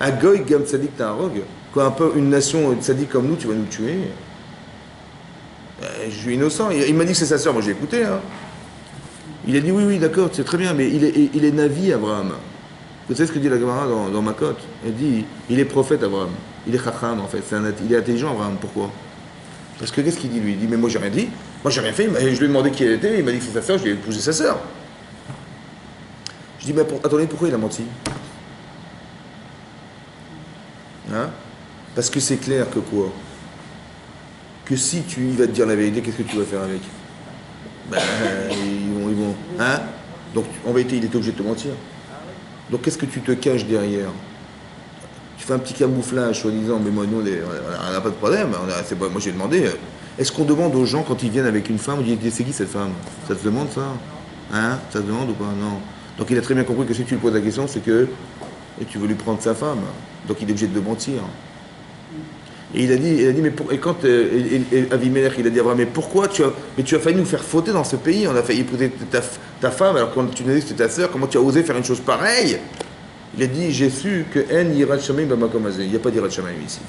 Un goy, gam tzadik, t'es un rogue. Quand une nation tzadik comme nous, tu vas nous tuer. Je suis innocent. Il m'a dit que c'est sa sœur, moi j'ai écouté. Hein. Il a dit, oui, d'accord, c'est très bien, mais il est Navi, Abraham. Vous savez ce que dit la Gemara dans Makot? Elle dit, il est prophète Abraham. Il est chacham en fait. Il est intelligent Abraham. Pourquoi? Parce que qu'est-ce qu'il dit lui? Il dit, mais moi j'ai rien dit. Moi j'ai rien fait. Je lui ai demandé qui elle était. Il m'a dit que c'est sa sœur. Je lui ai épousé sa sœur. Je dis, mais attendez, pourquoi il a menti? Hein? Parce que c'est clair que quoi? Que si il va te dire la vérité, qu'est-ce que tu vas faire avec? Ben, ils vont. Hein? Donc en vérité, il était obligé de te mentir. Donc qu'est-ce que tu te caches derrière? Tu fais un petit camouflage, soi-disant, mais moi, nous, on n'a pas de problème. Moi, j'ai demandé, est-ce qu'on demande aux gens, quand ils viennent avec une femme, on dit, c'est qui cette femme? Ça te demande ça? Hein? Ça te demande ou pas? Non. Donc il a très bien compris que si tu lui poses la question, c'est que tu veux lui prendre sa femme. Donc il est obligé de mentir. Et il a dit, mais et quand Avimelech, il a dit à Abraham, mais pourquoi tu as failli nous faire fauter dans ce pays, on a failli épouser ta femme, alors quand tu nous as dit que c'était ta sœur, comment tu as osé faire une chose pareille? Il a dit, j'ai su que En Yirat Shamayim Bamakom Hazeh. Il n'y a pas d'Yirat Shamayim ici.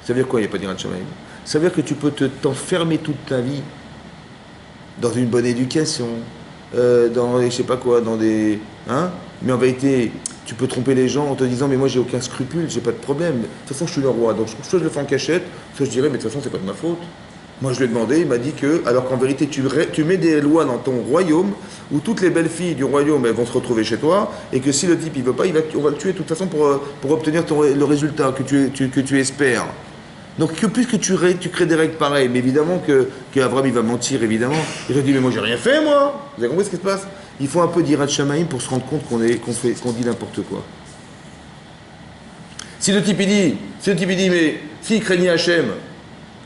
Ça veut dire quoi, il n'y a pas d'Yirat Shamayim? Ça veut dire que tu peux t'enfermer toute ta vie dans une bonne éducation, dans je sais pas quoi, dans des... Hein? Mais en vérité... Tu peux tromper les gens en te disant mais moi j'ai aucun scrupule, j'ai pas de problème. De toute façon je suis le roi, donc soit je le fais en cachette, soit je dirais mais de toute façon c'est pas de ma faute. Moi je lui ai demandé, il m'a dit que, alors qu'en vérité tu mets des lois dans ton royaume où toutes les belles filles du royaume elles vont se retrouver chez toi et que si le type il veut pas, on va le tuer de toute façon pour obtenir le résultat que tu espères. Donc puisque tu crées des règles pareilles, mais évidemment qu'Abraham il va mentir évidemment. Il va dire mais moi j'ai rien fait moi. Vous avez compris ce qui se passe? Il faut un peu d'Yirat Shamayim pour se rendre compte qu'on dit n'importe quoi. Si le type il dit, mais s'il craignait Hachem,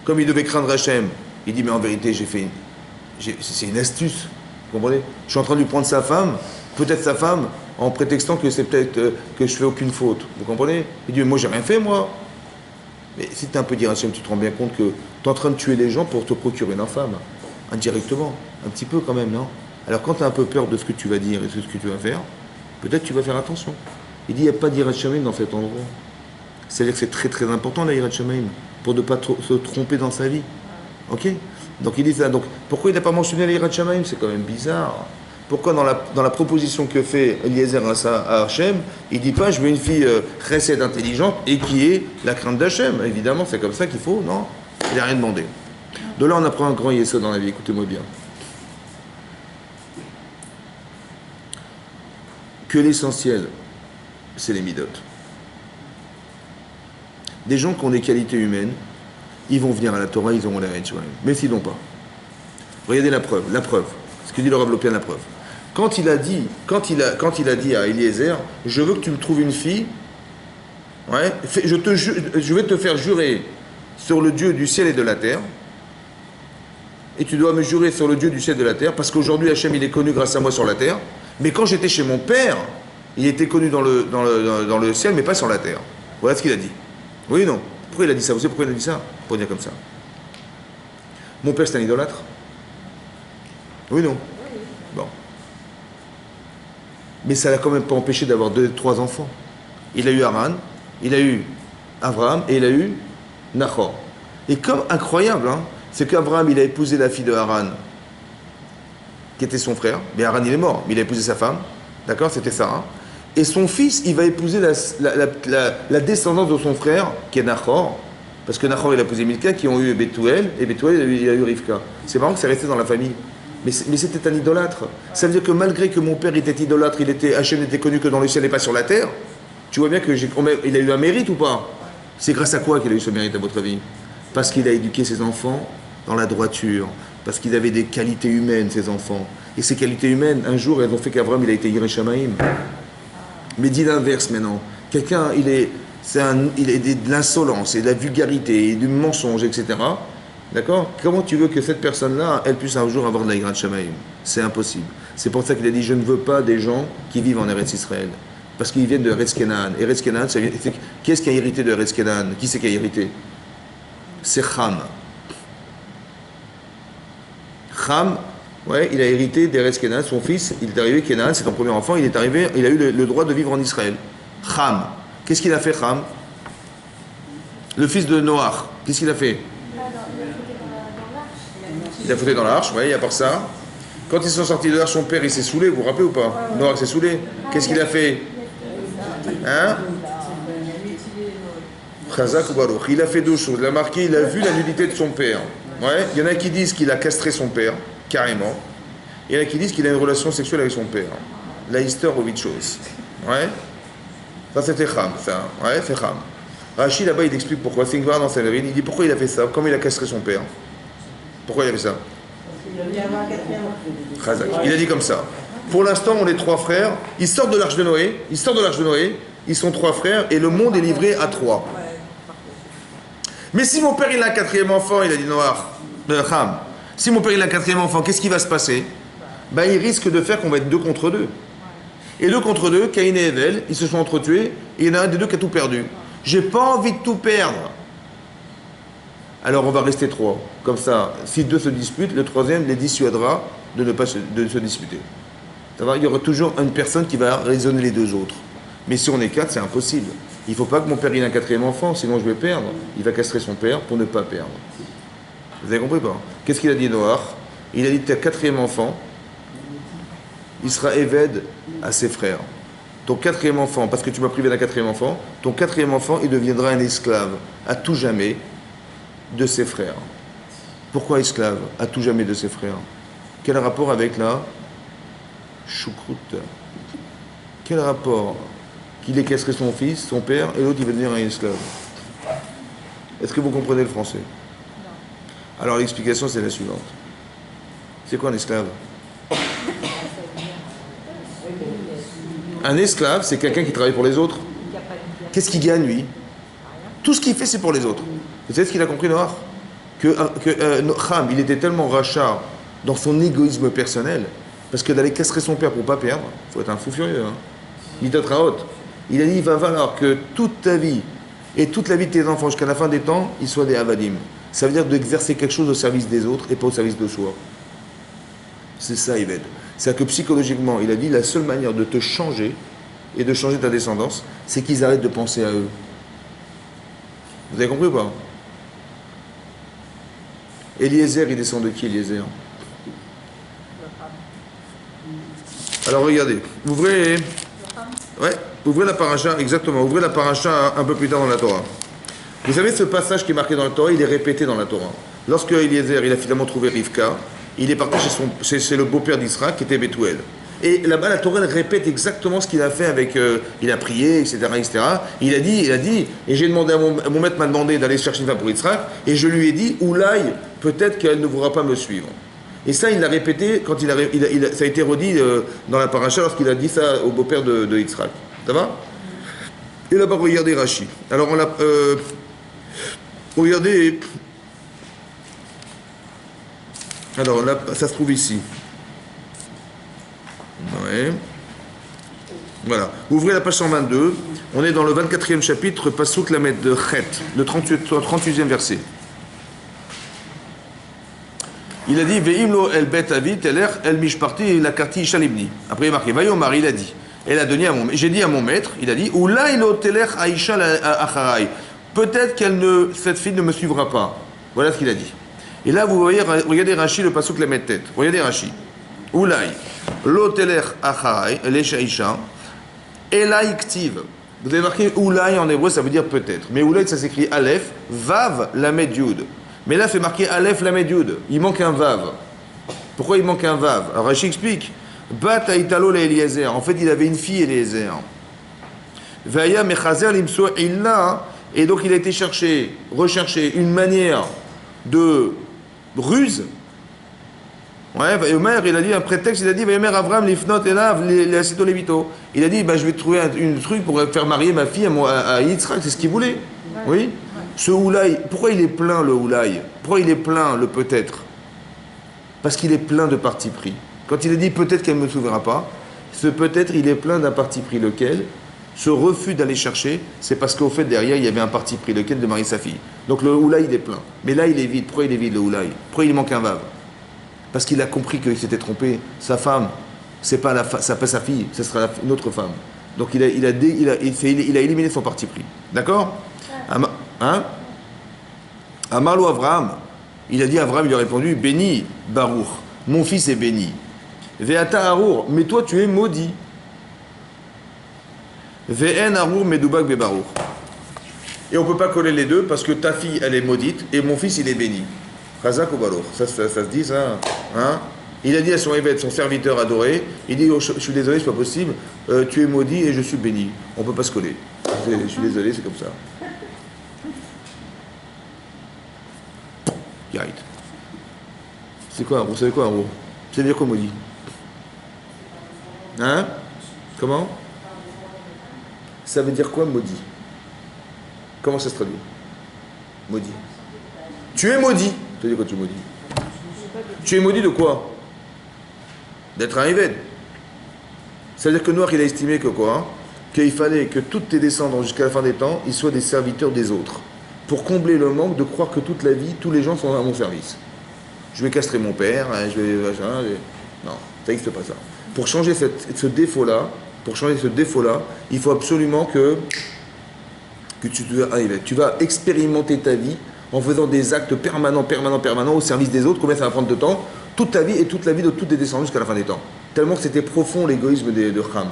comme il devait craindre Hachem, il dit, mais en vérité, c'est une astuce. Vous comprenez? Je suis en train de lui prendre sa femme, peut-être sa femme, en prétextant que c'est peut-être que je fais aucune faute. Vous comprenez? Il dit, mais moi j'ai rien fait, moi. Mais si tu as un peu d'Yirat Hachem, tu te rends bien compte que tu es en train de tuer les gens pour te procurer une femme. Indirectement. Un petit peu quand même, non? Alors quand tu as un peu peur de ce que tu vas dire et de ce que tu vas faire, peut-être tu vas faire attention. Il dit, il n'y a pas d'Yirat Shamayim dans cet endroit. C'est-à-dire que c'est très très important la Yirat Shamayim, pour ne pas se tromper dans sa vie. Ok? Donc il dit ça. Donc pourquoi il n'a pas mentionné la Yirat Shamayim? C'est quand même bizarre. Pourquoi dans la proposition que fait Eliezer à Hachem, il ne dit pas je veux une fille chesed intelligente et qui est la crainte d'Hachem? Évidemment, c'est comme ça qu'il faut, non? Il n'a rien demandé. De là on apprend un grand yesod dans la vie, écoutez-moi bien. Que l'essentiel, c'est les midotes. Des gens qui ont des qualités humaines, ils vont venir à la Torah, ils auront la Yirat Shamayim. Mais s'ils n'ont pas. Regardez la preuve. Ce que dit le Rav Lopian, la preuve. Quand il a dit à Eliezer, je veux que tu me trouves une fille, ouais, je vais te faire jurer sur le Dieu du ciel et de la terre, et tu dois me jurer sur le Dieu du ciel et de la terre, parce qu'aujourd'hui Hachem il est connu grâce à moi sur la terre, mais quand j'étais chez mon père, il était connu dans le ciel, mais pas sur la terre. Voilà ce qu'il a dit. Oui ou non? Pourquoi il a dit ça? Vous savez pourquoi il a dit ça? Pour dire comme ça. Mon père c'est un idolâtre? Oui ou non? Bon. Mais ça l'a quand même pas empêché d'avoir 2-3 enfants. Il a eu Haran, il a eu Abraham et il a eu Nachor. Et comme incroyable, hein, c'est qu'Abraham il a épousé la fille de Haran, qui était son frère. Mais Haran il est mort, mais il a épousé sa femme. D'accord? C'était Sarah. Et son fils, il va épouser la descendance de son frère, qui est Nachor. Parce que Nahor, il a posé Milka qui ont eu Bethuel, et Bethuel, il a eu Rivka. C'est marrant que c'est resté dans la famille. Mais c'était un idolâtre. Ça veut dire que malgré que mon père était idolâtre, Hachem n'était connu que dans le ciel et pas sur la terre, tu vois bien qu'il a eu un mérite ou pas? C'est grâce à quoi qu'il a eu ce mérite, à votre avis? Parce qu'il a éduqué ses enfants dans la droiture, parce qu'ils avaient des qualités humaines, ces enfants. Et ces qualités humaines, un jour, elles ont fait qu'Avram, il a été Yireh Shamayim. Mais dis l'inverse maintenant. Quelqu'un, il est de l'insolence, et de la vulgarité, et du mensonge, etc. D'accord? Comment tu veux que cette personne-là, elle puisse un jour avoir de la Yireh Shamayim? C'est impossible. C'est pour ça qu'il a dit, je ne veux pas des gens qui vivent en Eretz Israël. Parce qu'ils viennent de Eretz Kenan. Eretz Kenan, qui est-ce qui a hérité de Eretz Kenan? Qui c'est qui a hérité? C'est Cham. Cham, ouais, il a hérité d'Eretz Kenan. Son fils, il est arrivé Kenan, c'est son premier enfant, il a eu le droit de vivre en Israël. Cham. Qu'est-ce qu'il a fait, Cham? Le fils de Noach. Qu'est-ce qu'il a fait? Il a foutu dans l'arche, oui, à part ça. Quand ils sont sortis de l'arche, son père, il s'est saoulé, vous vous rappelez ou pas? Noach s'est saoulé. Qu'est-ce qu'il a fait? Hein? Chazak ou Baruch. Il a fait deux choses. Il a marqué, il a vu la nudité de son père. Ouais. Il y en a qui disent qu'il a castré son père, carrément. Il y en a qui disent qu'il a une relation sexuelle avec son père. La histoire ou vite chose. Ouais. Ça c'était Cham, ça. Ouais, c'est Cham. Rashi là-bas, il explique pourquoi. C'est dans sa il dit pourquoi il a fait ça, comment il a castré son père. Pourquoi il a fait ça? Chazak. Il a dit comme ça. Pour l'instant, on est trois frères. Ils sortent de l'arche de Noé. Ils sont trois frères et le monde est livré à trois. Mais si mon père il a un quatrième enfant, il a dit Noach, Cham. Si mon père il a un quatrième enfant, qu'est-ce qui va se passer? Ben, il risque de faire qu'on va être 2 contre 2. Et 2 contre 2, Caïn et Evel, ils se sont entretués et il y en a un des deux qui a tout perdu. J'ai pas envie de tout perdre. Alors on va rester 3. Comme ça, si 2 se disputent, le troisième les dissuadera de ne pas se disputer. Ça va, il y aura toujours une personne qui va raisonner les 2 autres. Mais si on est 4, c'est impossible. Il ne faut pas que mon père ait un quatrième enfant, sinon je vais perdre. Il va castrer son père pour ne pas perdre. Vous avez compris pas? Qu'est-ce qu'il a dit Noach? Il a dit ta quatrième enfant, il sera évêque à ses frères. Ton quatrième enfant, parce que tu m'as privé d'un quatrième enfant, ton quatrième enfant, il deviendra un esclave à tout jamais de ses frères. Pourquoi esclave à tout jamais de ses frères? Quel rapport avec la choucroute? Quel rapport? Qu'il ait castré son fils, son père, et l'autre il va devenir un esclave. Est-ce que vous comprenez le français? Non. Alors l'explication c'est la suivante. C'est quoi un esclave? Un esclave, c'est quelqu'un qui travaille pour les autres. Qu'est-ce qu'il gagne, lui? Tout ce qu'il fait, c'est pour les autres. Vous savez ce qu'il a compris, Noach? Que Cham, il était tellement rachat dans son égoïsme personnel, parce que d'aller castrer son père pour ne pas perdre, il faut être un fou furieux. Hein. Il a dit, il va falloir que toute ta vie, et toute la vie de tes enfants, jusqu'à la fin des temps, ils soient des avadim. Ça veut dire d'exercer quelque chose au service des autres et pas au service de soi. C'est ça, Yved. C'est-à-dire que psychologiquement, il a dit, la seule manière de te changer et de changer ta descendance, c'est qu'ils arrêtent de penser à eux. Vous avez compris ou pas? Eliezer, il descend de qui, Eliezer? Alors regardez, ouvrez la paracha, exactement, ouvrez la paracha un peu plus tard dans la Torah. Vous savez, ce passage qui est marqué dans la Torah, il est répété dans la Torah. Lorsque Eliezer, il a finalement trouvé Rivka, il est parti chez le beau-père d'Israël, qui était Bethuel. Et là-bas, la Torah, elle répète exactement ce qu'il a fait avec... il a prié, etc., etc. Il a dit, et j'ai demandé à mon maître m'a demandé d'aller chercher une femme pour Israël, et je lui ai dit, Oulaï, peut-être qu'elle ne voudra pas me suivre. Et ça, il l'a répété quand ça a été redit dans la paracha lorsqu'il a dit ça au beau-père de Yitzhak. Ça va? Et là-bas, regardez Rashi. Alors, regardez... Alors là, ça se trouve ici. Ouais. Voilà. Ouvrez la page 122. On est dans le 24e chapitre, Pasuk Lamed de Chet, le 38e verset. Il a dit Veimlo el bet avi teler el mishparti la karti shalibni. Après il est marqué Vayomar, il a dit. Elle a donné à j'ai dit à mon maître, il a dit Oula ilo teler aisha acharai. Peut-être cette fille ne me suivra pas. Voilà ce qu'il a dit. Et là vous voyez, regardez Rashi le pasuk la met tête. Regardez Rashi. Oulai lo teler acharai lesha aisha elai ktiv Vous avez marqué Oulai en hébreu, ça veut dire peut-être. Mais Oulai, ça s'écrit Aleph, Vav, Lamed Yud. Mais là, c'est marqué Aleph, Lamed Yud. Il manque un Vav. Pourquoi il manque un Vav? Alors Rashi explique. Bat Aïtalo la Eliezer. En fait, il avait une fille, Eliezer. Vaya Mechazer Limso Illa. Et donc, il a été rechercher une manière de ruse. Ouais, Vayomer, il a dit un prétexte, il a dit Vayomer Avram Lifnot Elav les Asito Levito. Il a dit je vais trouver un truc pour faire marier ma fille à Yitzhak, c'est ce qu'il voulait. Oui. Ce Oulai, pourquoi il est plein le Oulai? Pourquoi il est plein le peut-être? Parce qu'il est plein de parti pris. Quand il a dit peut-être qu'elle ne me trouvera pas, ce peut-être il est plein d'un parti pris. Lequel? Ce refus d'aller chercher, c'est parce qu'au fait derrière il y avait un parti pris, lequel de marier sa fille. Donc le Oulai il est plein. Mais là il est vide. Pourquoi il est vide le Oulai? Pourquoi il manque un Vav? Parce qu'il a compris qu'il s'était trompé. Sa femme, c'est pas sa fille, ce sera une autre femme. Donc il a éliminé son parti pris. D'accord? Hein? Amarlo Avraham, il a dit à Avraham, il lui a répondu béni Baruch, mon fils est béni. Ve'ata Arour, mais toi tu es maudit. Ve'en Arour medubak be Baruch. Et on ne peut pas coller les deux parce que ta fille elle est maudite et mon fils il est béni. Chazak ou Balour, ça se dit ça, hein? Il a dit à son évêque, son serviteur adoré, il dit je suis désolé, c'est pas possible, tu es maudit et je suis béni. On ne peut pas se coller. Je suis désolé, c'est comme ça. Yaït. C'est quoi, vous savez quoi en gros? Ça veut dire quoi maudit? Hein? Comment? Ça veut dire quoi maudit? Comment ça se traduit? Maudit. Tu es maudit. Ça veut dire quoi tu es maudit? Tu es maudit de quoi? D'être un évêque. Ça veut dire que Noach il a estimé que quoi? Hein? Qu'il fallait que tous tes descendants jusqu'à la fin des temps, ils soient des serviteurs des autres. Pour combler le manque de croire que toute la vie, tous les gens sont à mon service. Je vais castrer mon père, je vais... Non, ça n'existe pas ça. Pour changer ce défaut-là, il faut absolument que tu vas expérimenter ta vie en faisant des actes permanents au service des autres. Combien ça va prendre de temps? Toute ta vie et toute la vie de tous tes descendants jusqu'à la fin des temps. Tellement que c'était profond l'égoïsme de Ham.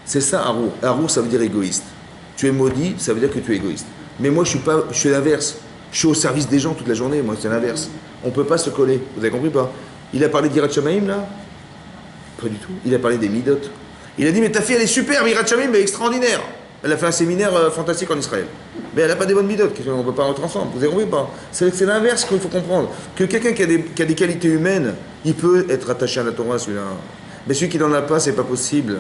C'est ça Harour. Harour ça veut dire égoïste. Tu es maudit, ça veut dire que tu es égoïste. Mais moi je suis l'inverse. Je suis au service des gens toute la journée, moi c'est l'inverse. On ne peut pas se coller. Vous avez compris pas? Il a parlé d'Yirat Shamayim là? Pas du tout. Il a parlé des Midot. Il a dit mais ta fille elle est super, Yirat Shamayim elle est extraordinaire. Elle a fait un séminaire fantastique en Israël. Mais elle n'a pas des bonnes midotes, on ne peut pas rentrer ensemble. Vous avez compris pas? C'est l'inverse qu'il faut comprendre. Que quelqu'un qui a des qualités humaines, il peut être attaché à la Torah, celui-là. Mais celui qui n'en a pas, c'est pas possible.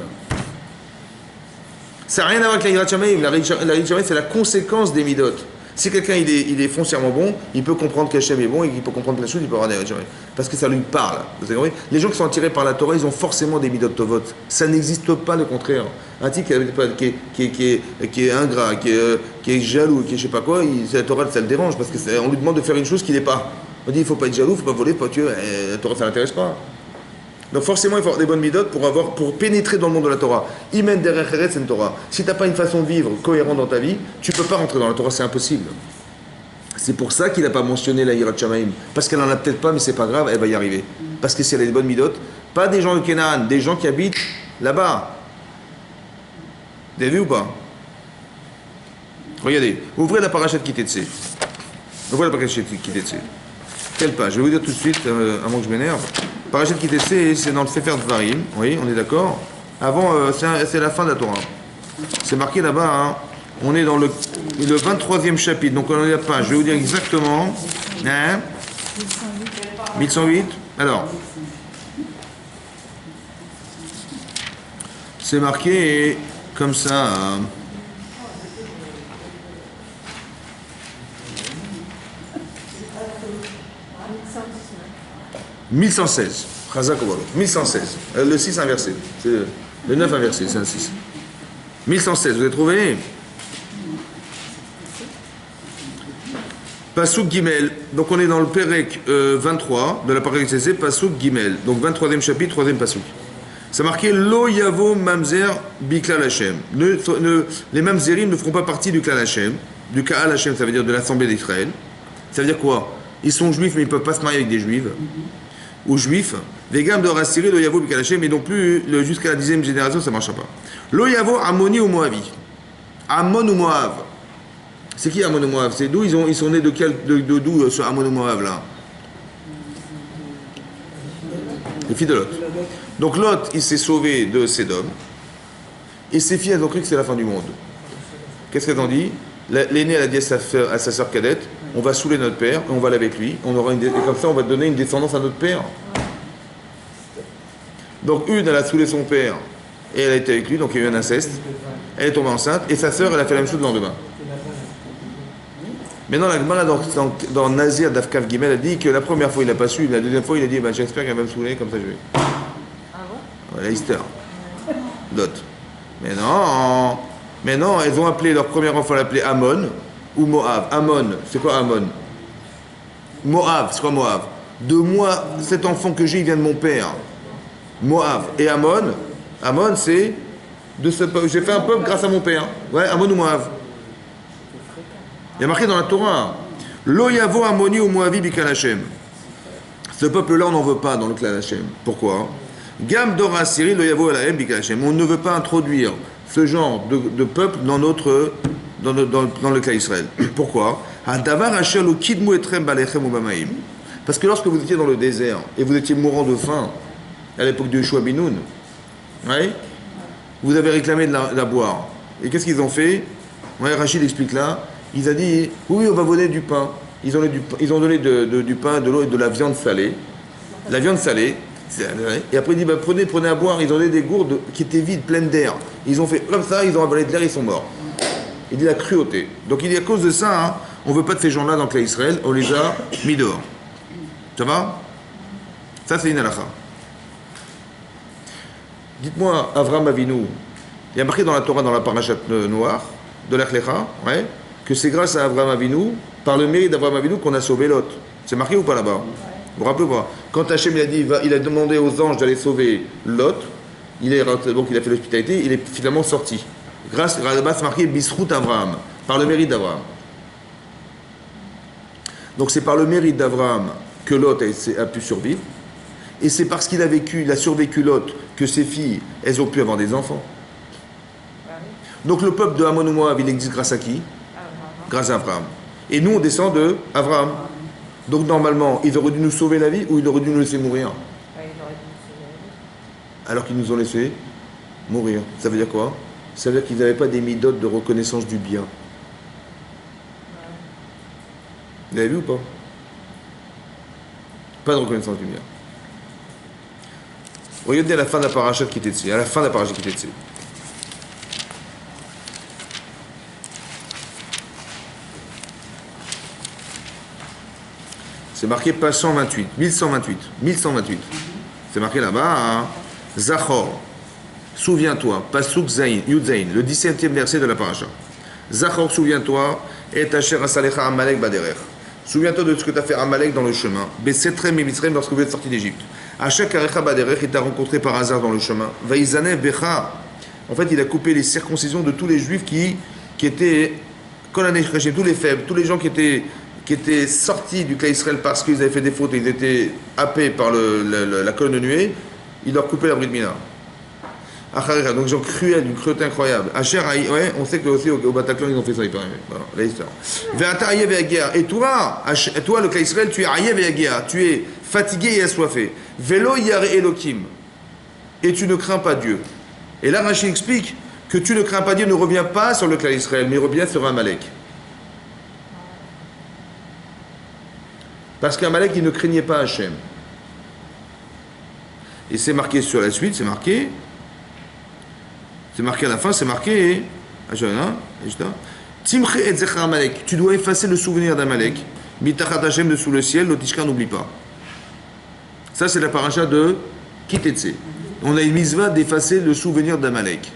Ça n'a rien à voir avec la Yirat Shamayim. La Yirat Shamayim, c'est la conséquence des midotes. Si quelqu'un il est foncièrement bon, il peut comprendre qu'Hachem est bon et qu'il peut comprendre plein de choses, il peut avoir des Yirat Shamayim. Parce que ça lui parle. Vous avez compris? Les gens qui sont attirés par la Torah, ils ont forcément des midot tovot. Ça n'existe pas le contraire. Un type qui est ingrat, qui est jaloux, qui est je sais pas quoi, la Torah ça le dérange parce qu'on lui demande de faire une chose qu'il n'est pas. On dit il ne faut pas être jaloux, il ne faut pas voler, il ne faut pas tuer. La Torah ça l'intéresse pas. Donc forcément il faut avoir des bonnes midot pour pénétrer dans le monde de la Torah. Imen derech eretz en Torah. Si tu n'as pas une façon de vivre cohérente dans ta vie, tu ne peux pas rentrer dans la Torah, c'est impossible. C'est pour ça qu'il n'a pas mentionné la Yirat Shamayim. Parce qu'elle n'en a peut-être pas, mais c'est pas grave, elle va y arriver. Parce que si elle a des bonnes midot, pas des gens de Canaan, des gens qui habitent là-bas. Vous avez vu ou pas? Regardez, ouvrez la parachat Kitetse. Ouvrez la parachat Kitetse. Quelle page? Je vais vous dire tout de suite, avant que je m'énerve. Parachat Kitetse, c'est dans le Sefer Dvarim. Oui, on est d'accord. Avant, c'est la fin de la Torah. C'est marqué là-bas, hein. On est dans le 23e chapitre, donc on est à la page. Je vais vous dire exactement. Hein? 1108. Alors. C'est marqué comme ça. 1116. Chazak Obalo. 1116. Le 6 inversé. C'est le 9 inversé, c'est un 6. 1116, vous avez trouvé? Passouk Gimel. Donc on est dans le Perek 23 de la Parashat Kitetse, Passouk Gimel. Donc 23e chapitre, 3e Passouk. C'est marqué Lo Yavo Mamzer Biklal Hashem. Les Mamzerim ne feront pas partie du Klal Hashem. Du Kaal Hashem, ça veut dire de l'Assemblée d'Israël. Ça veut dire quoi? Ils sont juifs, mais ils ne peuvent pas se marier avec des juifs. Ou juifs. Les gammes de Rassiri, Lo Yavo Biklal Hashem, mais non plus jusqu'à la 10e génération, ça ne marchera pas. Lo Yavo Ammoni ou Moavi. Ammon ou Moab. C'est qui Ammon ou Moab? C'est d'où ils sont nés d'où ce Ammon ou Moab là? Les filles de Lot. Donc Lot, il s'est sauvé de Sédom. Et ses filles, elles ont cru que c'est la fin du monde. Qu'est-ce qu'elles ont dit? L'aînée, elle a dit à sa sœur cadette, on va saouler notre père, et on va aller avec lui, et comme ça on va donner une descendance à notre père. Donc une, elle a saoulé son père, et elle a été avec lui, donc il y a eu un inceste. Elle est tombée enceinte, et sa sœur, elle a fait la même chose le lendemain. Maintenant, la Gemara dans Nazir d'Afkav Gimel, elle dit que la première fois il n'a pas su, la deuxième fois il a dit j'espère qu'elle va me saouler, comme ça je vais. Ah bon? Voilà, Easter. Lot. Mais non, elles ont appelé leur premier enfant, l'appelé Ammon ou Moab. Ammon, c'est quoi Ammon? Moab, c'est quoi Moab? De moi, cet enfant que j'ai, il vient de mon père. Moab. Et Ammon, c'est de ce peuple. J'ai fait un peuple grâce à mon père. Ouais, Ammon ou Moab. Il y a marqué dans la Torah, Lo yavo Ammoni ou Moavi bikal Hashem. Ce peuple-là, on n'en veut pas dans le clan Hashem. Pourquoi? Gam Dora Siri Lo yavo Elahem bikal Hashem. On ne veut pas introduire ce genre de peuple dans le clan Israël. Pourquoi? Parce que lorsque vous étiez dans le désert et vous étiez mourant de faim, à l'époque de Yeshua Binoun, ouais, vous avez réclamé de la boire. Et qu'est-ce qu'ils ont fait? Ouais, Rachid explique là. Il a dit, oui, on va donner du pain. Ils ont donné du pain, de l'eau et de la viande salée. La viande salée. Et après, il dit, prenez à boire. Ils ont donné des gourdes qui étaient vides, pleines d'air. Ils ont fait comme ça, ils ont avalé de l'air, ils sont morts. Il dit la cruauté. Donc il dit à cause de ça, hein, on ne veut pas de ces gens-là dans le clan Israël, on les a mis dehors. Ça va? Ça, c'est une halakha. Dites-moi, Avram Avinu, il y a marqué dans la Torah, dans la parashat noire, de l'Ech Lecha, ouais, que c'est grâce à Avram Avinu, par le mérite d'Avram Avinu, qu'on a sauvé Lot. C'est marqué ou pas là-bas? Vous vous rappelez pas? Quand Hachem il a demandé aux anges d'aller sauver Lot, donc il a fait l'hospitalité, il est finalement sorti. Grâce à là-bas, c'est marqué Bisrout Avraham, par le mérite d'Avraham. Donc c'est par le mérite d'Avraham que Lot a pu survivre. Et c'est parce qu'il a survécu Lot, que ses filles, elles ont pu avoir des enfants. Donc le peuple de Ammon ou Moab, il existe grâce à qui? Grâce à Avraham. Et nous, on descend de Avraham. Donc normalement, ils auraient dû nous sauver la vie ou ils auraient dû nous laisser mourir? Alors qu'ils nous ont laissé mourir. Ça veut dire quoi? Ça veut dire qu'ils n'avaient pas des midotes de reconnaissance du bien. Vous l'avez vu ou pas? Pas de reconnaissance du bien. Regardez à la fin de la paracha qui était dessus. À la fin de la paracha qui était dessus. C'est marqué page 128, 1128. C'est marqué là-bas, hein? Zachor, souviens-toi, Pasuk Zain, Yud Zain, le 17e verset de la paracha. Zachor, souviens-toi, et Asher Asalecha Amalek Baderer. Souviens-toi de ce que tu as fait Amalek dans le chemin. Besetrem et Mitzrem lorsque vous êtes sortis d'Égypte. Asher Karecha Baderer, il t'a rencontré par hasard dans le chemin. Vaïzane Becha. En fait, il a coupé les circoncisions de tous les juifs qui étaient, tous les faibles, tous les gens qui étaient sortis du clan Israël parce qu'ils avaient fait des fautes et ils étaient happés par la colonne de nuée, il leur coupait la bride mina. Donc, gens cruels, d'une cruauté incroyable. Ouais, on sait que aussi au Bataclan, ils ont fait ça, il paraît. Voilà, l'histoire. Et toi, le clan Israël, tu es aïev et agéa, tu es fatigué et assoiffé. Velo yare Elokim. Et tu ne crains pas Dieu. Et là, Rachid explique que tu ne crains pas Dieu ne revient pas sur le clan Israël, mais revient sur Amalek. Parce qu'Amalek, il ne craignait pas Hachem. Et c'est marqué sur la suite, c'est marqué à la fin, c'est marqué Timche et Zechar Amalek. Tu dois effacer le souvenir d'Amalek. Mitachat Hachem dessous le ciel, l'Otishka n'oublie pas. Ça, c'est la paracha de Kitetse. On a une mitzvah d'effacer le souvenir d'Amalek.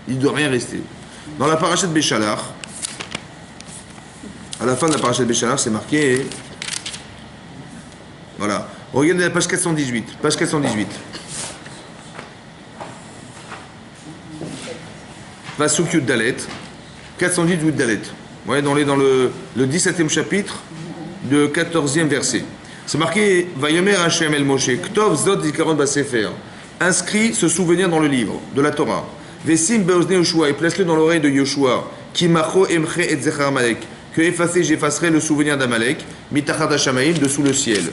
Il ne doit rien rester. Dans la paracha de Béchalach, à la fin de la paracha de Béchalach, c'est marqué. Voilà. Regardez la page 418. Page 418. Pasuk Yud Dalet. 418 Yud Dalet. Ouais, dans le 17e chapitre, de 14e verset. C'est marqué Vayomer Hashem el Moshe. Ktov Zot Zikaron Basefer. Inscrit ce souvenir dans le livre de la Torah. Vesim beozne Yoshua, et place-le dans l'oreille de Yoshua. Ki macho emche et zechar Amalek. Que effacé, j'effacerai le souvenir d'Amalek. Mitachat Hashamaim, dessous le ciel.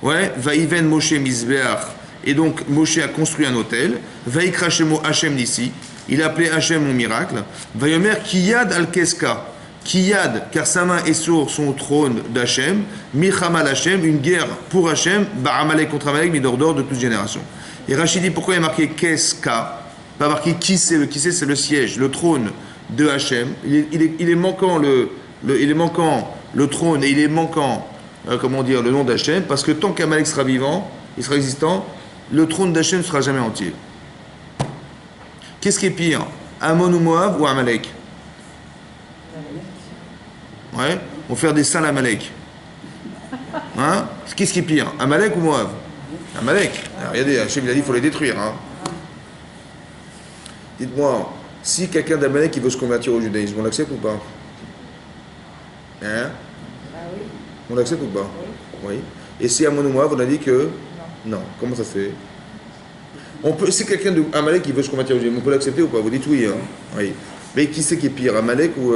Ouais. Vaïven Moshe Mizbeach. Et donc, Moshe a construit un hôtel. Vaïkra Shemo Hashem d'ici. Il a appelé Hashem mon miracle. Vayomer Kiyad al-Keska. Kiyad, car sa main est sur son trône d'Hachem. Milchama Hashem, une guerre pour Hachem. Ba'amalek contre Amalek, Midordor de toute génération. Et Rachid dit pourquoi il y a marqué Keska, pas marqué qui c'est. Le qui c'est le siège, le trône de Hachem. Il est manquant il est manquant le trône et il est manquant, comment dire, le nom d'Hachem, parce que tant qu'Amalek sera vivant, il sera existant, le trône d'Hachem ne sera jamais entier. Qu'est-ce qui est pire, Ammon ou Moab ou Amalek? Ouais, on va faire des salles à Amalek. Hein? Qu'est-ce qui est pire, Amalek ou Moab? Amalek. Regardez, Hachem il a dit qu'il faut les détruire. Hein? Dites-moi, si quelqu'un d'Amalek veut se convertir au judaïsme, on l'accepte ou pas? Hein? On l'accepte ou pas? Oui. Et si Ammon ou Moab, on a dit que non. Comment ça se fait? Si quelqu'un d'Amalek veut se convertir au judaïsme, on peut l'accepter ou pas? Vous dites oui. Hein? Oui. Mais qui c'est qui est pire, Amalek ou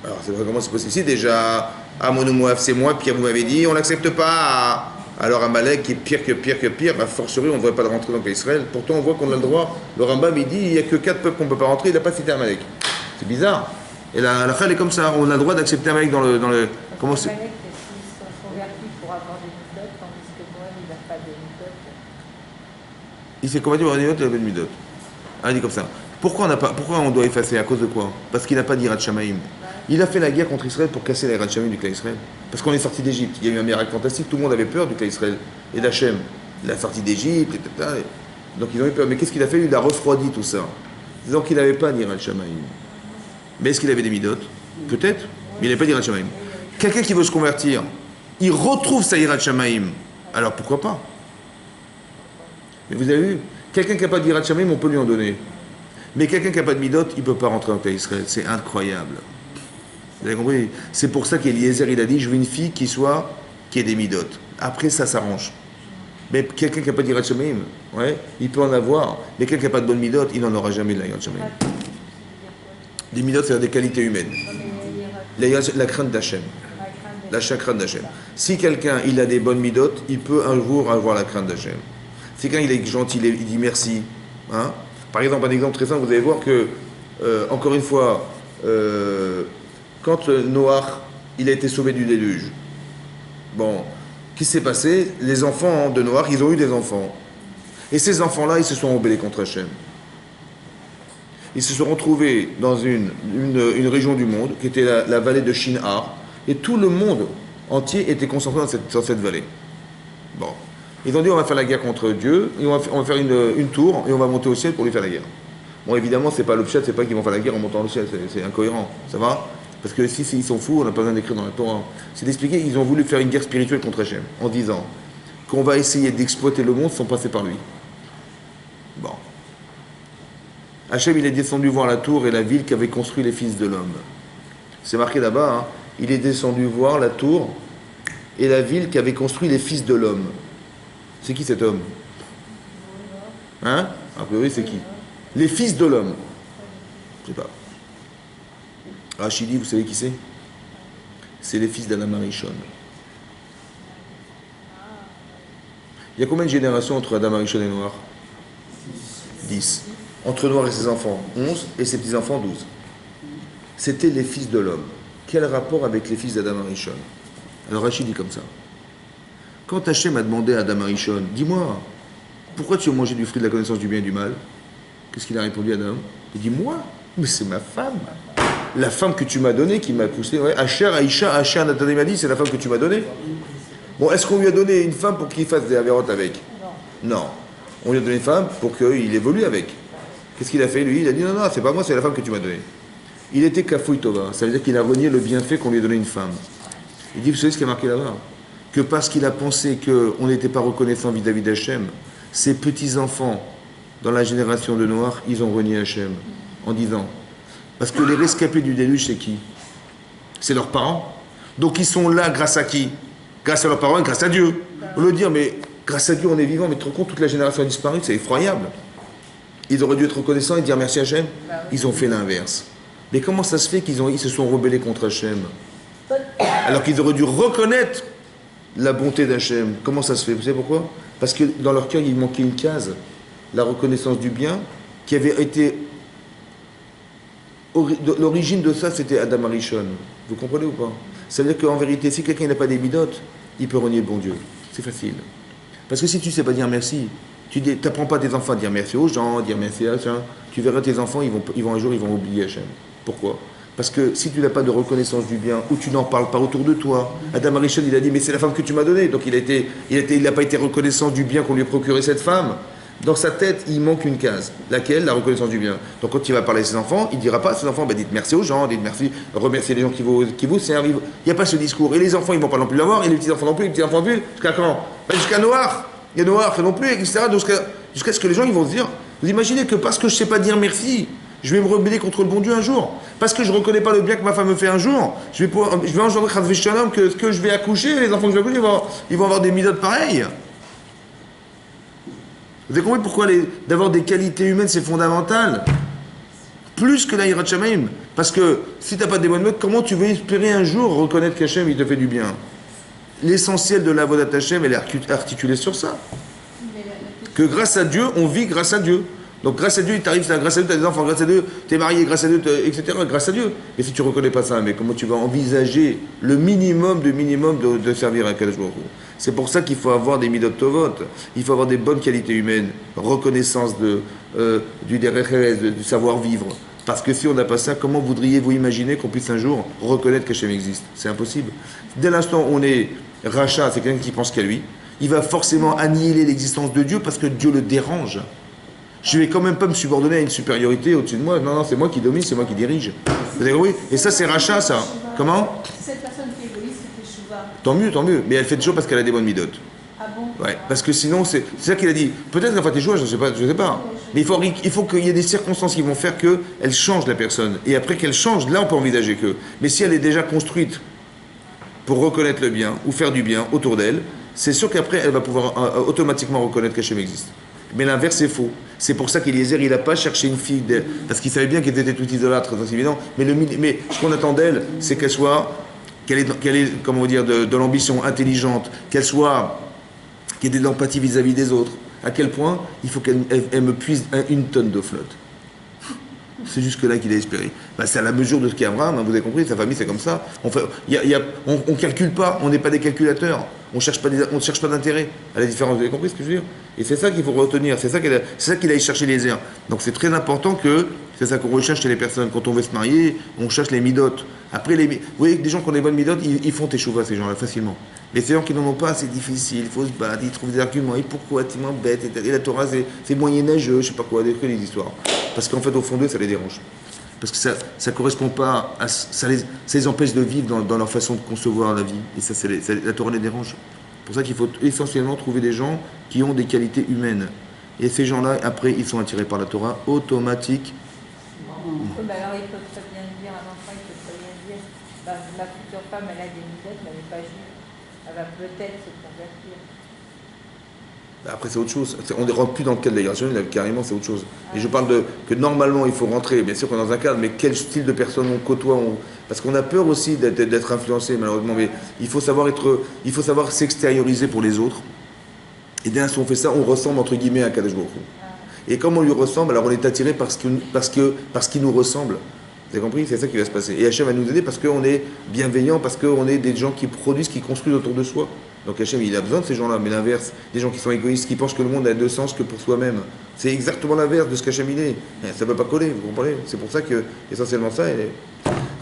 Alors, c'est vrai, comment c'est possible? Si déjà, Ammon ou Moab, c'est moi, Pierre, vous m'avez dit, on l'accepte pas. Alors Amalek qui est pire que pire, a fortiori, on ne devrait pas rentrer dans Israël. Pourtant, on voit qu'on a le droit. Le Rambam, il dit, il n'y a que 4 peuples qu'on ne peut pas rentrer, il n'a pas cité Amalek. C'est bizarre. Et la fin, elle est comme ça. On a le droit d'accepter Amalek dans le comment c'est? Amalek, ils sont convertis pour avoir des midot, tandis que Moab, il n'a pas de midot. Il s'est converti pour avoir des midot, il avait une midot. Ah, il dit comme ça. Pourquoi on doit effacer? À cause de quoi? Parce qu'il n'a pas d'Irat Shamaïm. Il a fait la guerre contre Israël pour casser l'Irat Shamaïm du clan Israël. Parce qu'on est sorti d'Égypte. Il y a eu un miracle fantastique. Tout le monde avait peur du clan Israël et d'Hachem. Il a sorti d'Égypte, etc. Donc ils ont eu peur. Mais qu'est-ce qu'il a fait? Il a refroidi tout ça. Disant qu'il n'avait pas d'Irat Shamaïm. Mais est-ce qu'il avait des midot? Peut-être. Mais il n'avait pas d'Irat Shamaïm. Quelqu'un qui veut se convertir, il retrouve sa Irat Shamaïm. Alors pourquoi pas? Mais vous avez vu? Quelqu'un qui n'a pas d'Irat Shamaïm, on peut lui en donner. Mais quelqu'un qui n'a pas de midot, il ne peut pas rentrer dans le clan Israël. C'est incroyable. Vous avez compris? C'est pour ça qu'Eliezer, il a dit, je veux une fille qui ait des midot. Après, ça s'arrange. Mais quelqu'un qui n'a pas d'Irat Shamaïm, ouais, il peut en avoir. Mais quelqu'un qui n'a pas de bonne midot, il n'en aura jamais de l'Irat Shamaïm. Des midot, c'est des qualités humaines. La crainte d'Hachem. La crainte d'Hachem. Si quelqu'un, il a des bonnes midot, il peut un jour avoir la crainte d'Hachem. Si quelqu'un, il est gentil, il dit merci. Hein? Par exemple, un exemple très simple, vous allez voir que, encore une fois, quand Noach, il a été sauvé du déluge, bon, qu'est-ce qui s'est passé? Les enfants de Noach, ils ont eu des enfants. Et ces enfants-là, ils se sont rebellés contre Hachem. Ils se sont retrouvés dans une région du monde, qui était la vallée de Shinar, et tout le monde entier était concentré dans cette vallée. Bon. Ils ont dit on va faire la guerre contre Dieu, et on va faire une tour, et on va monter au ciel pour lui faire la guerre. Bon, évidemment, c'est pas l'objet, c'est pas qu'ils vont faire la guerre en montant au ciel, c'est incohérent, ça va? Parce que si ils sont fous, on n'a pas besoin d'écrire dans la Torah. C'est d'expliquer qu'ils ont voulu faire une guerre spirituelle contre Hachem, en disant qu'on va essayer d'exploiter le monde sans passer par lui. Bon. Hachem, il est descendu voir la tour et la ville qu'avaient construit les fils de l'homme. C'est marqué là-bas, hein, il est descendu voir la tour et la ville qu'avaient construit les fils de l'homme. C'est qui cet homme? Hein? A priori, c'est qui? Les fils de l'homme. Je sais pas. Rachidi, vous savez qui c'est? C'est les fils d'Adam Arishon. Il y a combien de générations entre Adam Arishon et Noach? 10. Entre Noach et ses enfants, 11, et ses petits-enfants, 12. C'était les fils de l'homme. Quel rapport avec les fils d'Adam Arishon? Alors Rachid dit comme ça. Quand Hachem a demandé à Adam Arishon, dis-moi, pourquoi tu as mangé du fruit de la connaissance du bien et du mal? Qu'est-ce qu'il a répondu à Adam? Il dit, moi? Mais c'est ma femme. La femme que tu m'as donnée, qui m'a poussé. Ouais. Asher, Aïcha, Asher, Nathalie m'a dit, c'est la femme que tu m'as donnée. Bon, est-ce qu'on lui a donné une femme pour qu'il fasse des avérotes avec? Non. On lui a donné une femme pour qu'il évolue avec. Qu'est-ce qu'il a fait, lui? Il a dit, non, non, c'est pas moi, c'est la femme que tu m'as donnée. Il était Kafoui Tova. Ça veut dire qu'il a renié le bienfait qu'on lui a donné une femme. Il dit, vous savez ce qui est marqué là-bas? Que parce qu'il a pensé qu'on n'était pas reconnaissant vis-à-vis d'Hachem, ses petits-enfants, dans la génération de Noach, ils ont renié Hachem, en disant, parce que les rescapés du déluge, c'est qui? C'est leurs parents. Donc ils sont là grâce à qui? Grâce à leurs parents et grâce à Dieu. On veut dire, mais grâce à Dieu, on est vivant, mais tu te rends compte, toute la génération a disparu, c'est effroyable. Ils auraient dû être reconnaissants et dire merci Hachem. Ils ont fait l'inverse. Mais comment ça se fait ils se sont rebellés contre Hachem alors qu'ils auraient dû reconnaître la bonté d'Hachem? Comment ça se fait? Vous savez pourquoi? Parce que dans leur cœur, il manquait une case, la reconnaissance du bien, qui avait été... L'origine de ça, c'était Adam Arishon. Vous comprenez ou pas? Ça veut dire qu'en vérité, si quelqu'un n'a pas des midotes, il peut renier le bon Dieu. C'est facile. Parce que si tu ne sais pas dire merci, tu n'apprends pas tes enfants à dire merci aux gens, à dire merci à Hachem, tu verras tes enfants, un jour, ils vont oublier Hachem. Pourquoi? Parce que si tu n'as pas de reconnaissance du bien, ou tu n'en parles pas autour de toi, Adam Arishon, il a dit, mais c'est la femme que tu m'as donnée. Donc il n'a pas été reconnaissant du bien qu'on lui a procuré cette femme. Dans sa tête, il manque une case. Laquelle? La reconnaissance du bien. Donc quand il va parler à ses enfants, il ne dira pas à ses enfants, dites merci aux gens, dites merci, remerciez les gens qui vous servent. Il n'y a pas ce discours. Et les enfants, ils ne vont pas non plus l'avoir, et les petits-enfants non plus, les petits-enfants non plus. Jusqu'à quand? Jusqu'à Noir. Il y a Noir, non plus, etc. Jusqu'à ce que les gens ils vont se dire, vous imaginez que parce que je ne sais pas dire merci, je vais me rebeller contre le bon Dieu un jour. Parce que je ne reconnais pas le bien que ma femme me fait un jour, je vais engendrer que je vais accoucher, les enfants que je vais accoucher, ils vont avoir des midotes pareilles. Vous avez compris pourquoi d'avoir des qualités humaines, c'est fondamental? Plus que l'Aïrat Shamaim. Parce que si tu n'as pas des bonnes notes, comment tu veux espérer un jour reconnaître qu'Hachem, il te fait du bien? L'essentiel de l'Avodat Hachem, elle est articulée sur ça. Que grâce à Dieu, on vit grâce à Dieu. Donc grâce à Dieu, il t'arrive ça, grâce à Dieu, tu as des enfants, grâce à Dieu, tu es marié, grâce à Dieu, etc. Grâce à Dieu. Mais si tu ne reconnais pas ça, mais comment tu vas envisager le minimum de servir à Kadosh Baruch Hu? C'est pour ça qu'il faut avoir des midot tovot, il faut avoir des bonnes qualités humaines, reconnaissance du derech, du savoir-vivre. Parce que si on n'a pas ça, comment voudriez-vous imaginer qu'on puisse un jour reconnaître qu'Hachem existe? C'est impossible. Dès l'instant où on est rachat, c'est quelqu'un qui pense qu'à lui, il va forcément annihiler l'existence de Dieu parce que Dieu le dérange. Je ne vais quand même pas me subordonner à une supériorité au-dessus de moi. Non, c'est moi qui domine, c'est moi qui dirige. Vous avez compris? Et ça, c'est rachat, ça. Comment? Cette personne qui est égoïste, c'est Teshuva. Tant mieux. Mais elle fait toujours parce qu'elle a des bonnes midotes. Ah bon? Ouais, parce que sinon, c'est ça qu'il a dit. Peut-être qu'en fait, je ne sais pas. Mais il faut qu'il y ait des circonstances qui vont faire qu'elle change la personne. Et après qu'elle change, là, on peut envisager que. Mais si elle est déjà construite pour reconnaître le bien ou faire du bien autour d'elle, c'est sûr qu'après, elle va pouvoir automatiquement reconnaître qu'Hachem existe. Mais l'inverse est faux. C'est pour ça qu'Eliezer, il n'a pas cherché une fille, parce qu'il savait bien qu'elle était toute idolâtre, c'est évident. Mais ce qu'on attend d'elle, c'est qu'elle ait comment dire, de l'ambition intelligente, qu'elle ait de l'empathie vis-à-vis des autres. À quel point il faut qu'elle me puise une tonne de flotte. C'est jusque-là qu'il a espéré. C'est à la mesure de ce qu'est Abraham, vous avez compris, sa famille c'est comme ça. On ne calcule pas, on n'est pas des calculateurs. On ne cherche pas d'intérêt. À la différence, vous avez compris ce que je veux dire? Et c'est ça qu'il faut retenir, c'est ça qu'il a cherché les airs. Donc c'est très important que, c'est ça qu'on recherche chez les personnes. Quand on veut se marier, on cherche les midotes. Après, vous voyez que des gens qui ont des bonnes midotes, ils font teshuva, ces gens-là, facilement. Mais ces gens qui n'en ont pas, c'est difficile, il faut se battre, ils trouvent des arguments, et pourquoi tu m'embêtes, et la Torah c'est moyenâgeux, je sais pas quoi, des histoires. Parce qu'en fait, au fond d'eux, ça les dérange. Parce que ça ne correspond pas à... Ça les empêche de vivre dans leur façon de concevoir la vie. Et ça, la Torah les dérange. C'est pour ça qu'il faut essentiellement trouver des gens qui ont des qualités humaines. Et ces gens-là, après, ils sont attirés par la Torah automatique. Alors, ils peuvent très bien dire, un enfant, il peut très bien dire, ma future femme, elle a des midotes, mais elle n'est pas juive. Elle va peut-être se convertir. Après, c'est autre chose. On ne rentre plus dans le cadre de la rationnelle, carrément, c'est autre chose. Et je parle que normalement, il faut rentrer, bien sûr qu'on est dans un cadre, mais quel style de personne on côtoie parce qu'on a peur aussi d'être influencé, malheureusement. Mais il faut savoir s'extérioriser pour les autres. Et dès l'instant où on fait ça, on ressemble, entre guillemets, à Kadosh Baruch Hu. Et comme on lui ressemble, alors on est attiré parce qu'il nous ressemble. Vous avez compris? C'est ça qui va se passer. Et Hachem va nous aider parce qu'on est bienveillant, parce qu'on est des gens qui produisent, qui construisent autour de soi. Donc Hachem, il a besoin de ces gens-là, mais l'inverse, des gens qui sont égoïstes, qui pensent que le monde a deux sens que pour soi-même. C'est exactement l'inverse de ce qu'Hachem il est. Ça ne peut pas coller, vous comprenez? C'est pour ça que, essentiellement, ça, elle est...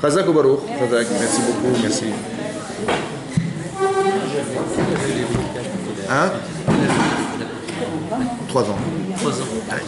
Chazak au Baruch. Chazak, merci beaucoup, merci. Hein? 3 ans. 3 ans. Allez.